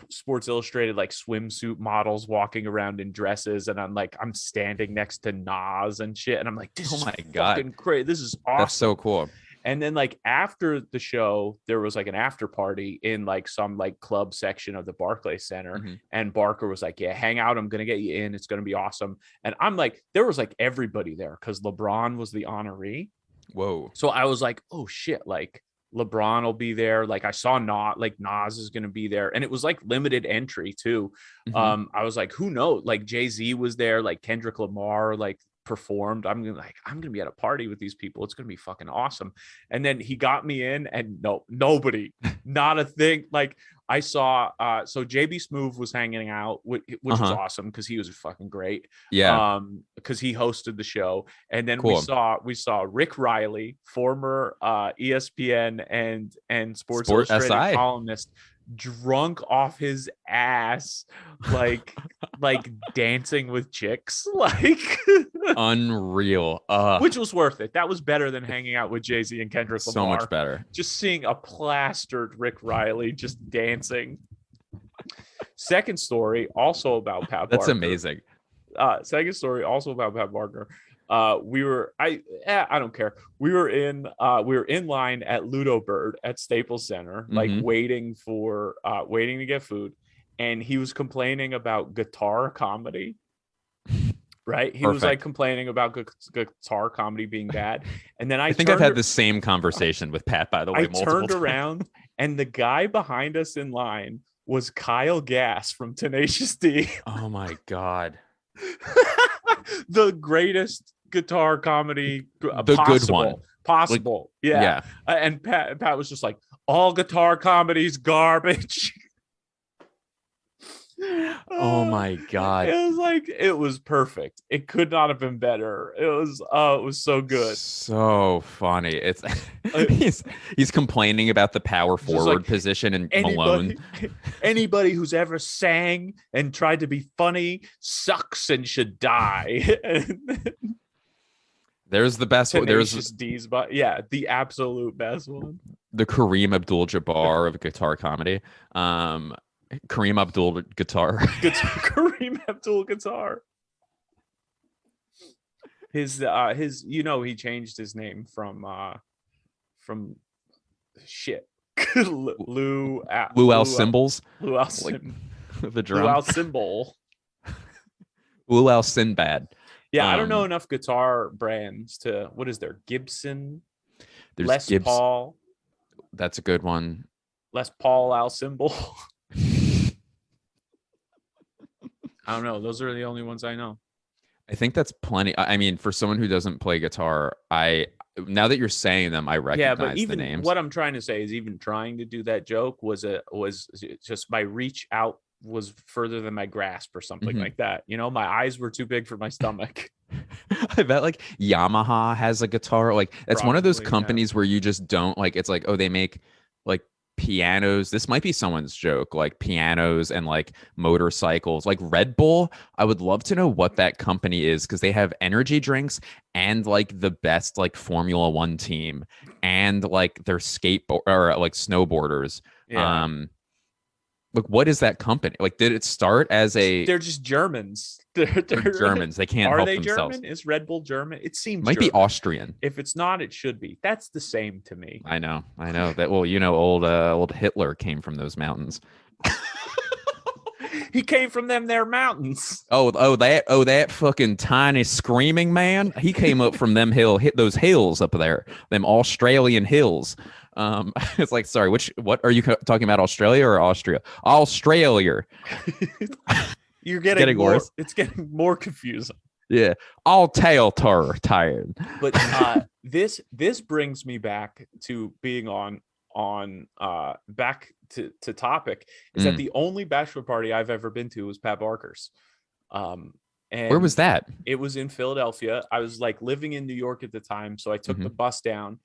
Sports Illustrated like swimsuit models walking around in dresses, and I'm standing next to Nas and shit, and I'm like, this is fucking great. This is awesome. That's so cool. And then like after the show, there was like an after party in like some like club section of the Barclays Center. And Barker was like, yeah, hang out. I'm going to get you in. It's going to be awesome. And I'm like, there was like everybody there because LeBron was the honoree. Whoa. So I was like, oh shit. Like LeBron will be there. Like I saw Nas is going to be there. And it was like limited entry too. I was like, who knows? Like Jay-Z was there, like Kendrick Lamar, like performed. I'm gonna be at a party with these people. It's gonna be fucking awesome. And then he got me in, and nobody, not a thing. Like I saw so JB Smoove was hanging out, which was awesome because he was fucking great. Yeah. Because he hosted the show. And then we saw Rick Riley, former ESPN and Sports Illustrated columnist, drunk off his ass, like dancing with chicks, like unreal. Which was worth it. That was better than hanging out with Jay-Z and Kendrick Lamar. So much better. Just seeing a plastered Rick Riley just dancing. Second story, also about Pat Barker. That's amazing. Second story, also about Pat Barker. I don't care. We were in line at Ludo Bird at Staples Center, like waiting to get food, and he was complaining about guitar comedy. Right? He was like complaining about guitar comedy being bad. And then I think I've had the same conversation with Pat, by the way. I turned around, and the guy behind us in line was Kyle Gass from Tenacious D. Oh my God. The greatest guitar comedy good one possible. Like, yeah. And Pat was just like, all guitar comedy's garbage. Oh my God. It was perfect. It could not have been better. It was so good. So funny. It's he's complaining about the power forward position and Malone. Anybody who's ever sang and tried to be funny sucks and should die. There's the best one. There's D's, but yeah, the absolute best one. The Kareem Abdul-Jabbar of guitar comedy. Kareem Abdul guitar. Kareem Abdul guitar. His he changed his name from shit. Lou Al Symbols. Lou Al the drum. Lou Al Symbol. Lou Al Sinbad. Yeah, I don't know enough guitar brands to. What is there? Gibson. There's Les Paul. That's a good one. Les Paul Al Symbol. I don't know. Those are the only ones I know. I think that's plenty. I mean, for someone who doesn't play guitar, now that you're saying them, I recognize the names. What I'm trying to say is even trying to do that joke was just my reach out was further than my grasp or something Mhm. like that. You know, my eyes were too big for my stomach. I bet like Yamaha has a guitar. Like that's one of those Probably, yeah. companies where you just don't like. It's like, oh, they make like pianos. This might be someone's joke, like pianos and like motorcycles. Like Red Bull, I would love to know what that company is because they have energy drinks and like the best like Formula One team and like their skateboard or like snowboarders. Yeah. Um, like what is that company? Like, did it start as a They're just Germans. they're Germans? They can't Are help they themselves. German? Is Red Bull German? It seems Might be German. Austrian. If it's not, it should be. That's the same to me. I know that. Well, old Hitler came from those mountains. He came from them there mountains. That fucking tiny screaming man. He came up from them hit those hills up there, them Australian hills. It's like, sorry, what are you talking about, Australia or Austria? Australia. You're getting more. Worse. It's getting more confusing. Yeah, all tired. But this brings me back to being on back to topic is that the only bachelor party I've ever been to was Pat Barker's. And where was that? It was in Philadelphia. I was like living in New York at the time, so I took the bus down.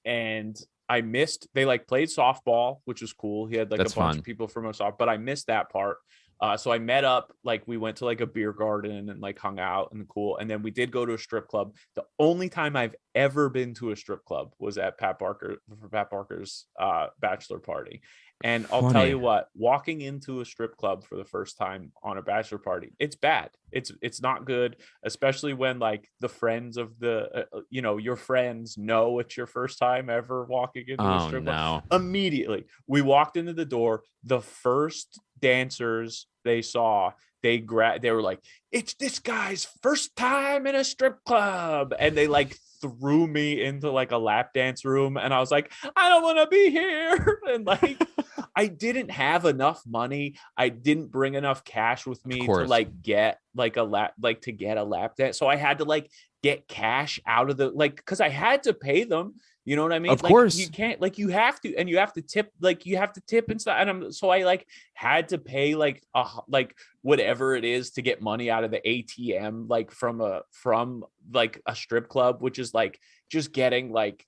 And I missed, they like played softball, which was cool. He had like a bunch of people from us off, but I missed that part. So I met up, like we went to like a beer garden and like hung out and cool. And then we did go to a strip club. The only time I've ever been to a strip club was at Pat Barker's bachelor party. And I'll tell you what, walking into a strip club for the first time on a bachelor party, it's bad. It's not good, especially when like the friends of the, your friends know it's your first time ever walking into a strip club. Immediately, we walked into the door. The first dancers they saw, they were like, it's this guy's first time in a strip club, and they like threw me into like a lap dance room, and I was like, I don't want to be here. And like I didn't have enough money. I didn't bring enough cash with me to like get like to get a lap dance. So I had to like get cash out of the, like, because I had to pay them. You know what I mean? Of like, course. You can't, like, you have to, and you have to tip, like, you have to tip and stuff. And so I like had to pay like whatever it is to get money out of the ATM, like from like a strip club, which is like just getting like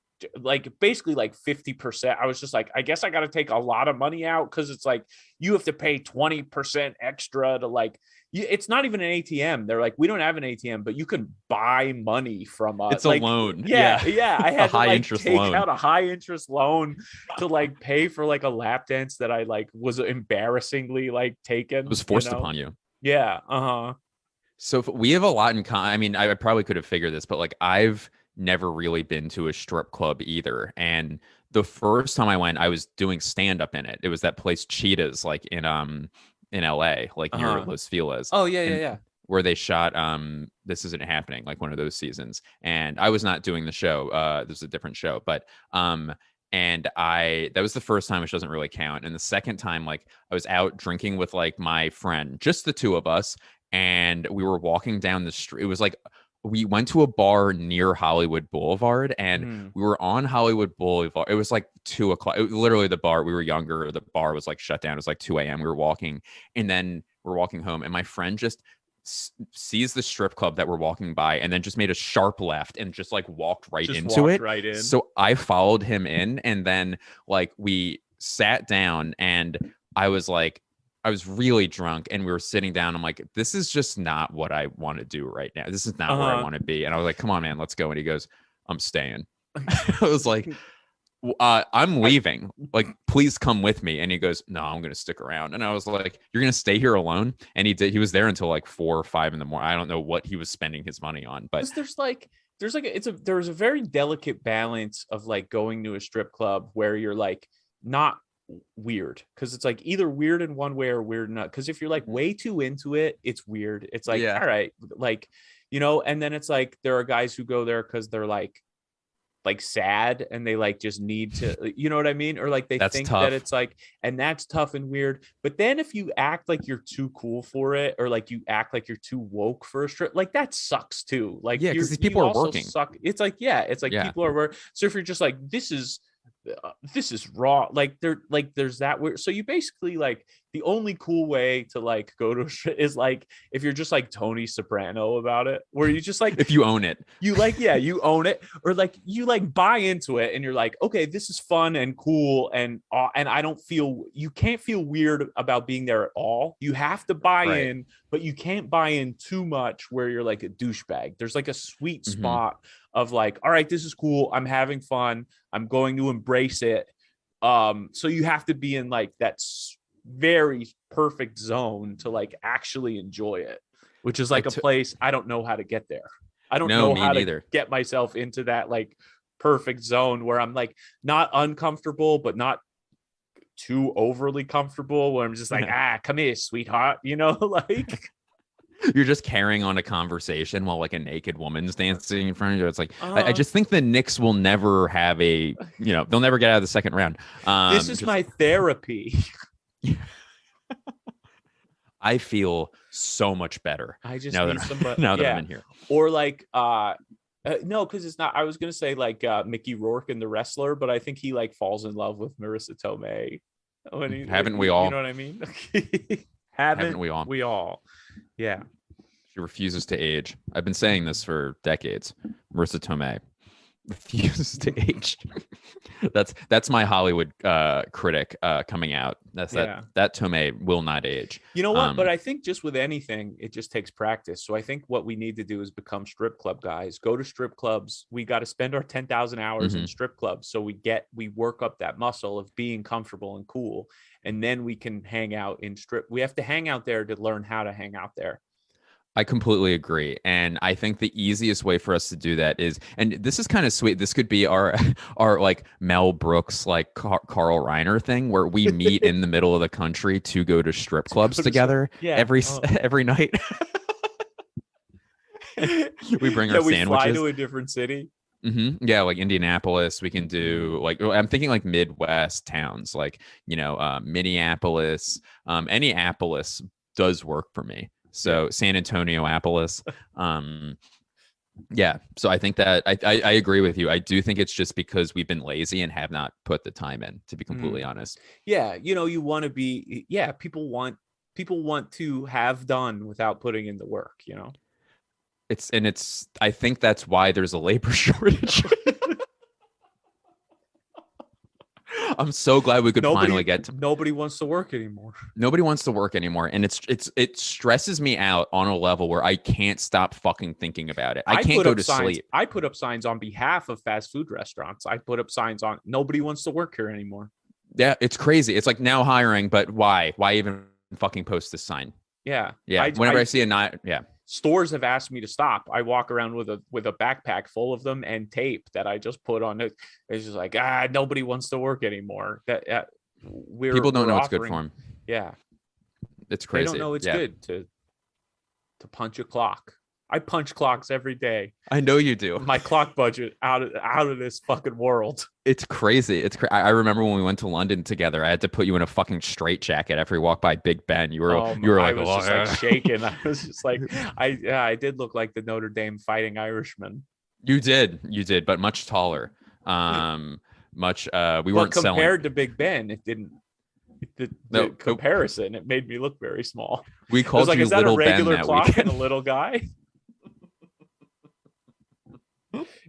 basically like 50%. I was just like, I guess I got to take a lot of money out, because it's like you have to pay 20% extra to like, it's not even an ATM. They're like, we don't have an ATM, but you can buy money from us. It's like, a loan. Yeah. I had to like take loan. out a high interest loan to like pay for like a lap dance that I like was embarrassingly like taken. It was forced upon you. Yeah. So we have a lot in common. I mean, I probably could have figured this, but like I've never really been to a strip club either. And the first time I went, I was doing stand up in it. It was that place Cheetahs, like in LA, like near Los Feliz. Oh yeah. Where they shot This Isn't Happening, like one of those seasons. And I was not doing the show. This was a different show, but and that was the first time, which doesn't really count. And the second time, like I was out drinking with like my friend, just the two of us, and we were walking down the street. It was like we went to a bar near Hollywood Boulevard, and we were on Hollywood Boulevard. It was like 2:00. Literally the bar, we were younger. The bar was like shut down. It was like 2 a.m. We were walking, and then we're walking home, and my friend just sees the strip club that we're walking by, and then just made a sharp left and just like walked right into it. Right in. So I followed him in, and then like we sat down, and I was really drunk, and we were sitting down. I'm like, this is just not what I want to do right now. This is not where I want to be. And I was like, come on, man, let's go. And he goes, I'm staying. I was like, I'm leaving. Like, please come with me. And he goes, no, I'm going to stick around. And I was like, you're going to stay here alone? And he did. He was there until like 4 or 5 in the morning. I don't know what he was spending his money on, but there's a very delicate balance of like going to a strip club where you're like not weird, because it's like either weird in one way or weird not, because if you're like way too into it, it's weird. It's like, all right, like, and then it's like there are guys who go there because they're like sad, and they like just need to, you know what I mean, or like they think tough. That it's like, and that's tough and weird. But then if you act like you're too cool for it, or like you act like you're too woke for a strip, like that sucks too. Like, because these people are working. It's like people are working. So if you're just like, this is this is raw. Like there's that weird. So you basically like the only cool way to like go to is like if you're just like Tony Soprano about it, where you just like if you own it, you like you own it, or like you like buy into it and you're like, okay, this is fun and cool, and I don't feel, you can't feel weird about being there at all. You have to buy in, but you can't buy in too much where you're like a douchebag. There's like a sweet spot of like, all right, this is cool, I'm having fun, I'm going to embrace it. So you have to be in like that very perfect zone to like actually enjoy it, which is like a place I don't know how to get there. I don't know how to get myself into that like perfect zone where I'm like not uncomfortable, but not too overly comfortable, where I'm just like, come here, sweetheart, you know, like you're just carrying on a conversation while like a naked woman's dancing in front of you. It's like, I just think the Knicks will never have a, you know, they'll never get out of the second round. This is my therapy. I feel so much better. I just need somebody now that I'm in here. Or like, no, because it's not. I was gonna say like Mickey Rourke in The Wrestler, but I think he like falls in love with Marissa Tomei. Haven't we all? You know what I mean? Haven't we all? We all. Yeah. She refuses to age. I've been saying this for decades. Marissa Tomei refuses to age. That's my Hollywood critic coming out. That's that Tomei will not age. You know what? But I think just with anything, it just takes practice. So I think what we need to do is become strip club guys. Go to strip clubs. We got to spend our 10,000 hours in strip clubs, so we work up that muscle of being comfortable and cool, and then we can hang out in strip. We have to hang out there to learn how to hang out there. I completely agree. And I think the easiest way for us to do that is, and this is kind of sweet, this could be our like Mel Brooks, like Carl Reiner thing, where we meet in the middle of the country to go to strip clubs together every night. We bring our sandwiches. We fly to a different city. Yeah, like Indianapolis. We can do like, I'm thinking like Midwest towns, like, you know, Minneapolis, Annapolis does work for me. So San Antonio-apolis. Yeah. So I think that I agree with you. I do think it's just because we've been lazy and have not put the time in, to be completely honest. Yeah. You know, you want to be, people want to have done without putting in the work, you know? I think that's why there's a labor shortage. I'm so glad we could finally get to. Nobody wants to work anymore. Nobody wants to work anymore, and it stresses me out on a level where I can't stop fucking thinking about it. I can't go to sleep. I put up signs on behalf of fast food restaurants. I put up signs on nobody wants to work here anymore. Yeah, it's crazy. It's like now hiring, but why? Why even fucking post this sign? Yeah. Whenever I see a night, stores have asked me to stop. I walk around with a backpack full of them and tape that I just put on it. It's just like, nobody wants to work anymore. That people don't know it's good for them. Yeah, it's crazy. They don't know it's good to punch a clock. I punch clocks every day. I know you do. My clock budget out of this fucking world. It's crazy. I remember when we went to London together, I had to put you in a fucking straitjacket after we walked by Big Ben. You were like, like shaking. I was just like, I did look like the Notre Dame Fighting Irishman. You did, but much taller. We weren't selling. Compared to Big Ben, it didn't. The comparison, it made me look very small. We called you Little Ben that weekend. Is that a regular clock and a little guy?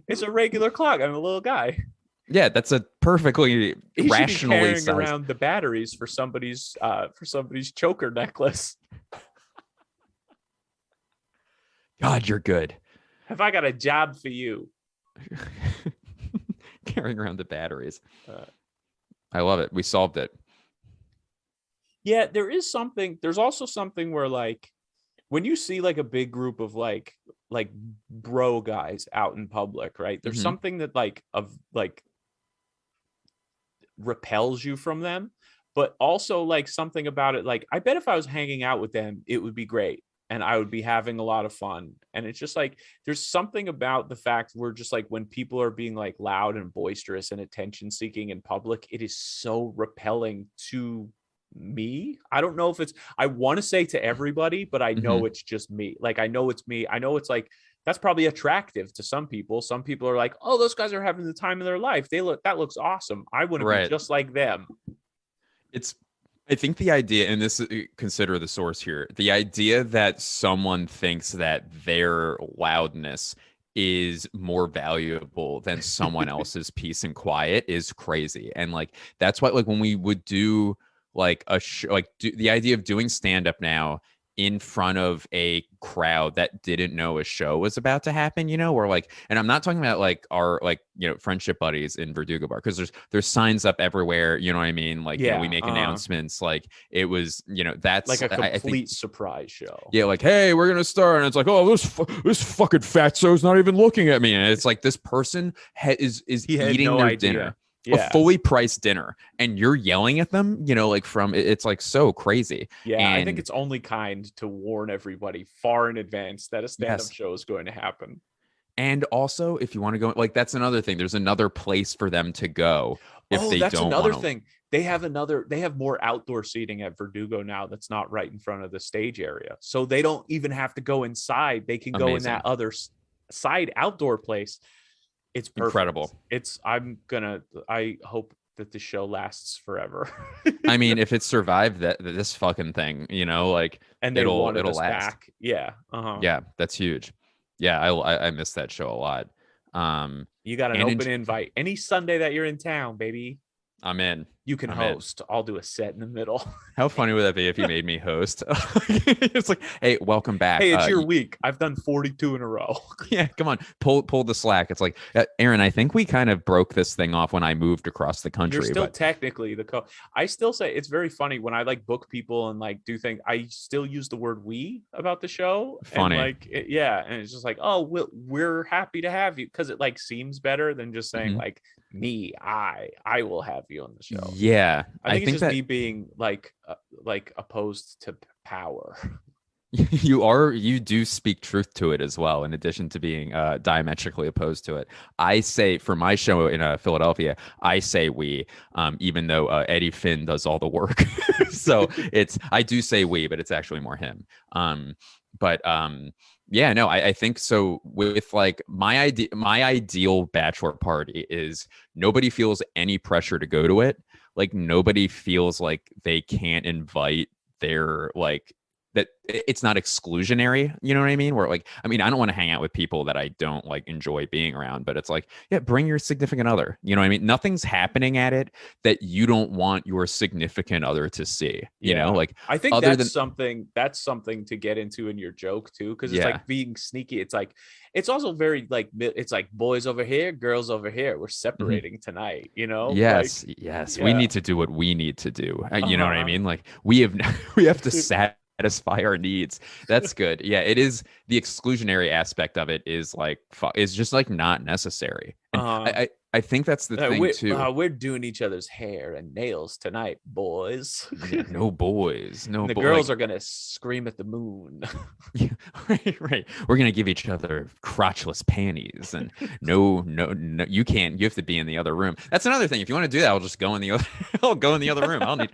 It's a regular clock. I'm a little guy. Yeah, that's a perfectly rationally carrying sized. Around the batteries for somebody's choker necklace. God, you're good. Have I got a job for you? Carrying around the batteries. I love it. We solved it. Yeah, there's also something where like when you see like a big group of like bro guys out in public, right? There's something that like repels you from them, but also like something about it. Like, I bet if I was hanging out with them, it would be great. And I would be having a lot of fun. And it's just like, there's something about the fact we're just like, when people are being like loud and boisterous and attention seeking in public, it is so repelling to me. I don't know if I want to say to everybody, but I know it's just me. Like, I know it's me. I know it's like that's probably attractive to some people. Some people are like, oh, those guys are having the time of their life. That looks awesome. I want to be Right. just like them. It's I think the idea, and this consider the source here, the idea that someone thinks that their loudness is more valuable than someone else's peace and quiet is crazy. And like that's why like when we would do like a show, like the idea of doing stand up now in front of a crowd that didn't know a show was about to happen, or like, and I'm not talking about like our like, friendship buddies in Verdugo Bar, because there's signs up everywhere, you know what I mean? Like, we make announcements, like it was, that's like a complete I think, surprise show. Yeah, like, hey, we're gonna start, and it's like, oh, this fucking fatso's not even looking at me, and it's like this person is eating their dinner. A fully priced dinner, and you're yelling at them, like from it's like so crazy. And I think it's only kind to warn everybody far in advance that a stand-up show is going to happen. And also, if you want to go, like, that's another thing. There's another place for them to go if they that's don't another wanna... thing. They have more outdoor seating at Verdugo now that's not right in front of the stage area. So they don't even have to go inside. They can go in that other side outdoor place. It's perfect. Incredible. I hope that the show lasts forever. I mean, if it survived this fucking thing, like, and it'll last. Back. Yeah. Yeah, that's huge. Yeah, I miss that show a lot. You got an open invite any Sunday that you're in town, baby. I'm in. You can host. I'll do a set in the middle. How funny would that be if you made me host? It's like, hey, welcome back. Hey, it's your week. I've done 42 in a row. Yeah, come on, pull the slack. It's like, Aaron, I think we kind of broke this thing off when I moved across the country. You're still technically the I still say it's very funny when I like book people and like do things. I still use the word "we" about the show. Funny, and like and it's just like, oh, we're happy to have you, because it like seems better than just saying like me. I will have you on the show. Yeah, I think it's just me being like opposed to power. You do speak truth to it as well, in addition to being diametrically opposed to it. I say, for my show in Philadelphia, I say we, even though Eddie Finn does all the work. So I do say we, but it's actually more him. Yeah, no, I think so. With like my ideal bachelor party is nobody feels any pressure to go to it. Like nobody feels like they can't invite their like that it's not exclusionary, you know what I mean? Where like, I mean, I don't want to hang out with people that I don't like enjoy being around, but it's like, yeah, bring your significant other, you know what I mean? Nothing's happening at it that you don't want your significant other to see, you know, like I think that's something to get into in your joke too. Cause it's like being sneaky. It's like, it's also very like, it's like boys over here, girls over here. We're separating tonight, you know? Yes. Like, yes. We need to do what we need to do. You know what I mean? Like we have to satisfy our needs. That's good. Yeah, it is. The exclusionary aspect of it is like is just like not necessary. And I think that's the thing too. We're doing each other's hair and nails tonight, boys. Yeah, no boys. No. And the girls are gonna scream at the moon. Yeah, right. We're gonna give each other crotchless panties, and no. You can't. You have to be in the other room. That's another thing. If you want to do that, I'll just go in the other. I'll go in the other room. I'll need.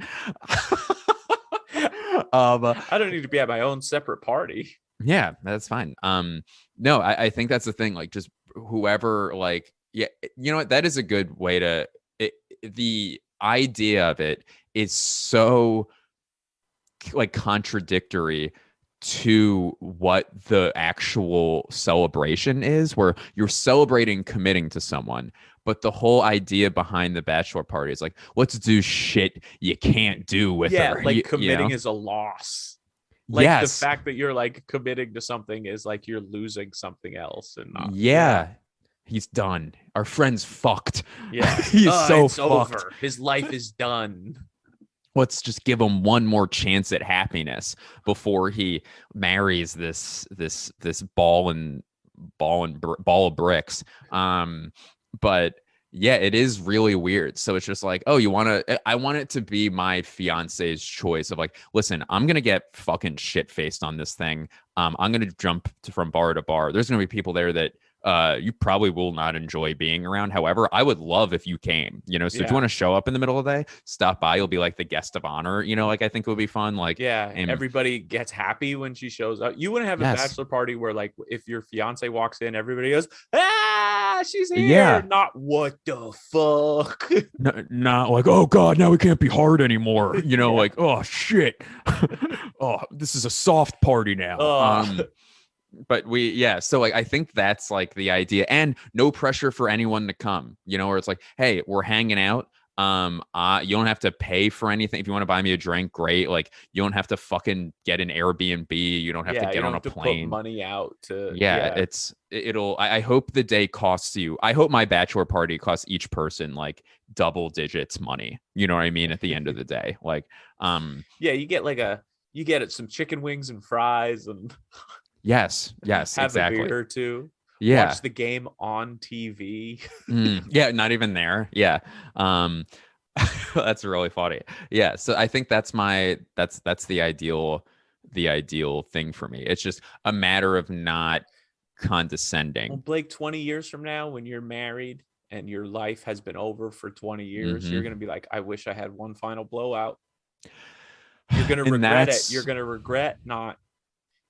I don't need to be at my own separate party. Yeah, that's fine. No, I think that's the thing. Like, just whoever, like, yeah, you know what? That is a good way to. The idea of it is so like contradictory to what the actual celebration is, where you're celebrating committing to someone. But the whole idea behind the bachelor party is like, let's do shit you can't do with her. Yeah, like committing is a loss. Like the fact that you're like committing to something is like you're losing something else. And he's done. Our friend's fucked. Yeah, he's fucked. Over. His life is done. Let's just give him one more chance at happiness before he marries this ball of bricks. But yeah, it is really weird. So it's just like, oh, I want it to be my fiance's choice of like, listen, I'm going to get fucking shit faced on this thing. I'm going to jump from bar to bar. There's going to be people there that you probably will not enjoy being around. However, I would love if you came, you know, so if you want to show up in the middle of the day, stop by, you'll be like the guest of honor, you know, like I think it would be fun. Like, and everybody gets happy when she shows up. You wouldn't have a yes. bachelor party where like if your fiance walks in, everybody goes, ah, she's here. Yeah. Not what the fuck. Not like, oh God, now we can't be hard anymore. You know, like, oh shit. Oh, this is a soft party now. But so like I think that's like the idea, and no pressure for anyone to come, you know, where it's like, hey, we're hanging out. You don't have to pay for anything. If you want to buy me a drink, great. Like, you don't have to fucking get an Airbnb. You don't have to get on a plane. Put money out to I hope the day costs you. I hope my bachelor party costs each person like double digits money. You know what I mean? At the end of the day, like, you get some chicken wings and fries and yes, have exactly. a beer or two. Yeah. Watch the game on TV. Yeah, not even there. Yeah. That's really funny. Yeah. So I think that's the ideal thing for me. It's just a matter of not condescending. Well, Blake, 20 years from now, when you're married and your life has been over for 20 years, you're going to be like, I wish I had one final blowout. You're going to regret it. You're going to regret not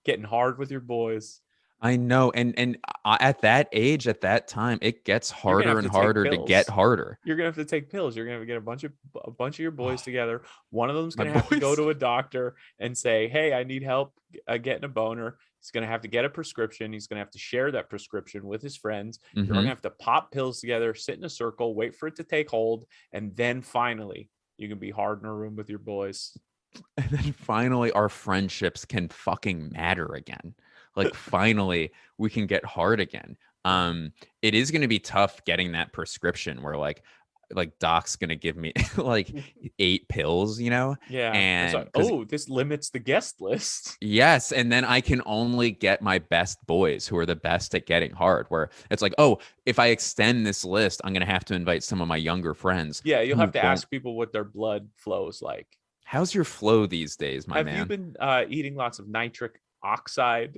getting hard with your boys. I know, and at that age, at that time, it gets harder and harder to get harder. You're gonna have to take pills. You're gonna have to get a bunch of your boys together. One of them's gonna have to go to a doctor and say, "Hey, I need help getting a boner." He's gonna have to get a prescription. He's gonna have to share that prescription with his friends. You're gonna have to pop pills together, sit in a circle, wait for it to take hold, and then finally you can be hard in a room with your boys. And then finally, our friendships can fucking matter again. Like, finally, we can get hard again. It is going to be tough getting that prescription where like Doc's going to give me like 8 pills, you know? Yeah. And this limits the guest list. Yes. And then I can only get my best boys who are the best at getting hard, where it's like, oh, if I extend this list, I'm going to have to invite some of my younger friends. Yeah. You'll have to ask people what their blood flow is like. How's your flow these days, my man? Have you been eating lots of nitric oxide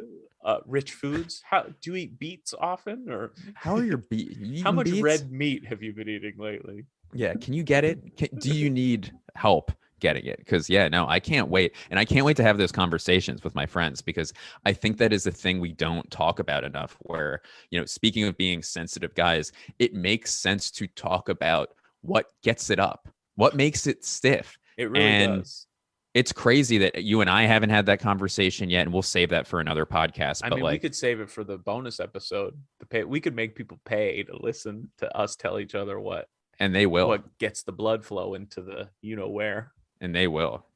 rich foods? How do you eat beets often, or how are your beets? How much red meat have you been eating lately? Yeah, can you get it? Do you need help getting it? Because I can't wait, and I can't wait to have those conversations with my friends, because I think that is a thing we don't talk about enough, where, you know, speaking of being sensitive guys, it makes sense to talk about what gets it up, what makes it stiff. It really does. It's crazy that you and I haven't had that conversation yet, and we'll save that for another podcast. I mean, we could save it for the bonus episode. We could make people pay to listen to us tell each other what, and they will, what gets the blood flow into the where, and they will.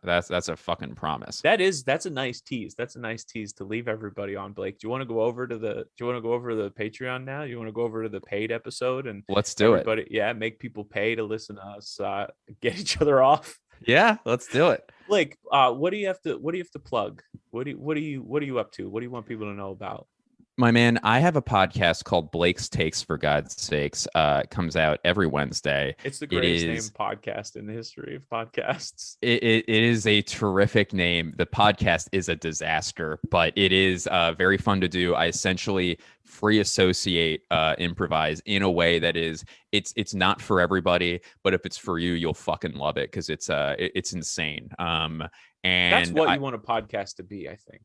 That's a fucking promise. That's a nice tease. That's a nice tease to leave everybody on. Blake, do you want to go over to the Patreon now? You want to go over to the paid episode and let's do it? Yeah, make people pay to listen to us get each other off. Yeah, let's do it. Blake, what do you have to plug? What are you up to? What do you want people to know about? My man, I have a podcast called Blake's Takes, for God's sakes. It comes out every Wednesday. It's the greatest name podcast in the history of podcasts. It is a terrific name. The podcast is a disaster, but it is very fun to do. I essentially free associate, improvise in a way that it's not for everybody, but if it's for you, you'll fucking love it, because it's insane. And that's what you want a podcast to be, I think.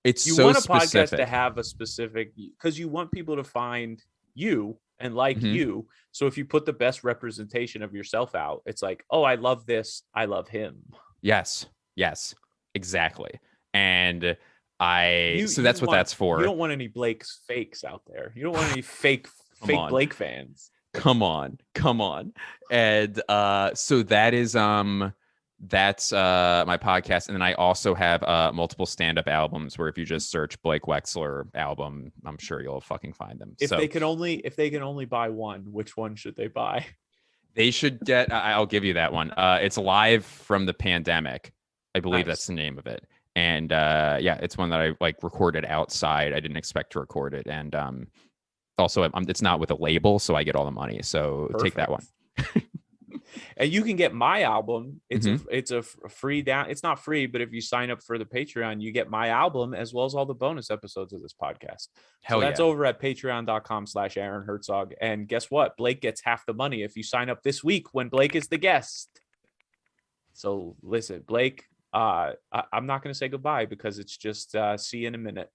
You want a podcast to have a specific, because you want people to find you and like you. So if you put the best representation of yourself out, it's like, oh, I love this, I love him. Yes, exactly. And that's what that's for. You don't want any Blake's fakes out there. You don't want any fake Blake fans. Come on. And so that is that's my podcast. And then I also have multiple stand-up albums, where if you just search Blake Wexler album, I'm sure you'll fucking find them. If they can only buy one, which one should they buy? They should get, I'll give you that one. It's Live from the Pandemic. I believe that's the name of it. And it's one that I recorded outside. I didn't expect to record it. And also it's not with a label, so I get all the money. So Perfect. Take that one. And you can get my album. It's Mhm. a free down. It's not free, but if you sign up for the Patreon, you get my album as well as all the bonus episodes of this podcast. So Hell that's yeah. over at patreon.com/Aaron Hertzog. And guess what? Blake gets half the money if you sign up this week when Blake is the guest. So listen, Blake, I'm not going to say goodbye because it's just see you in a minute.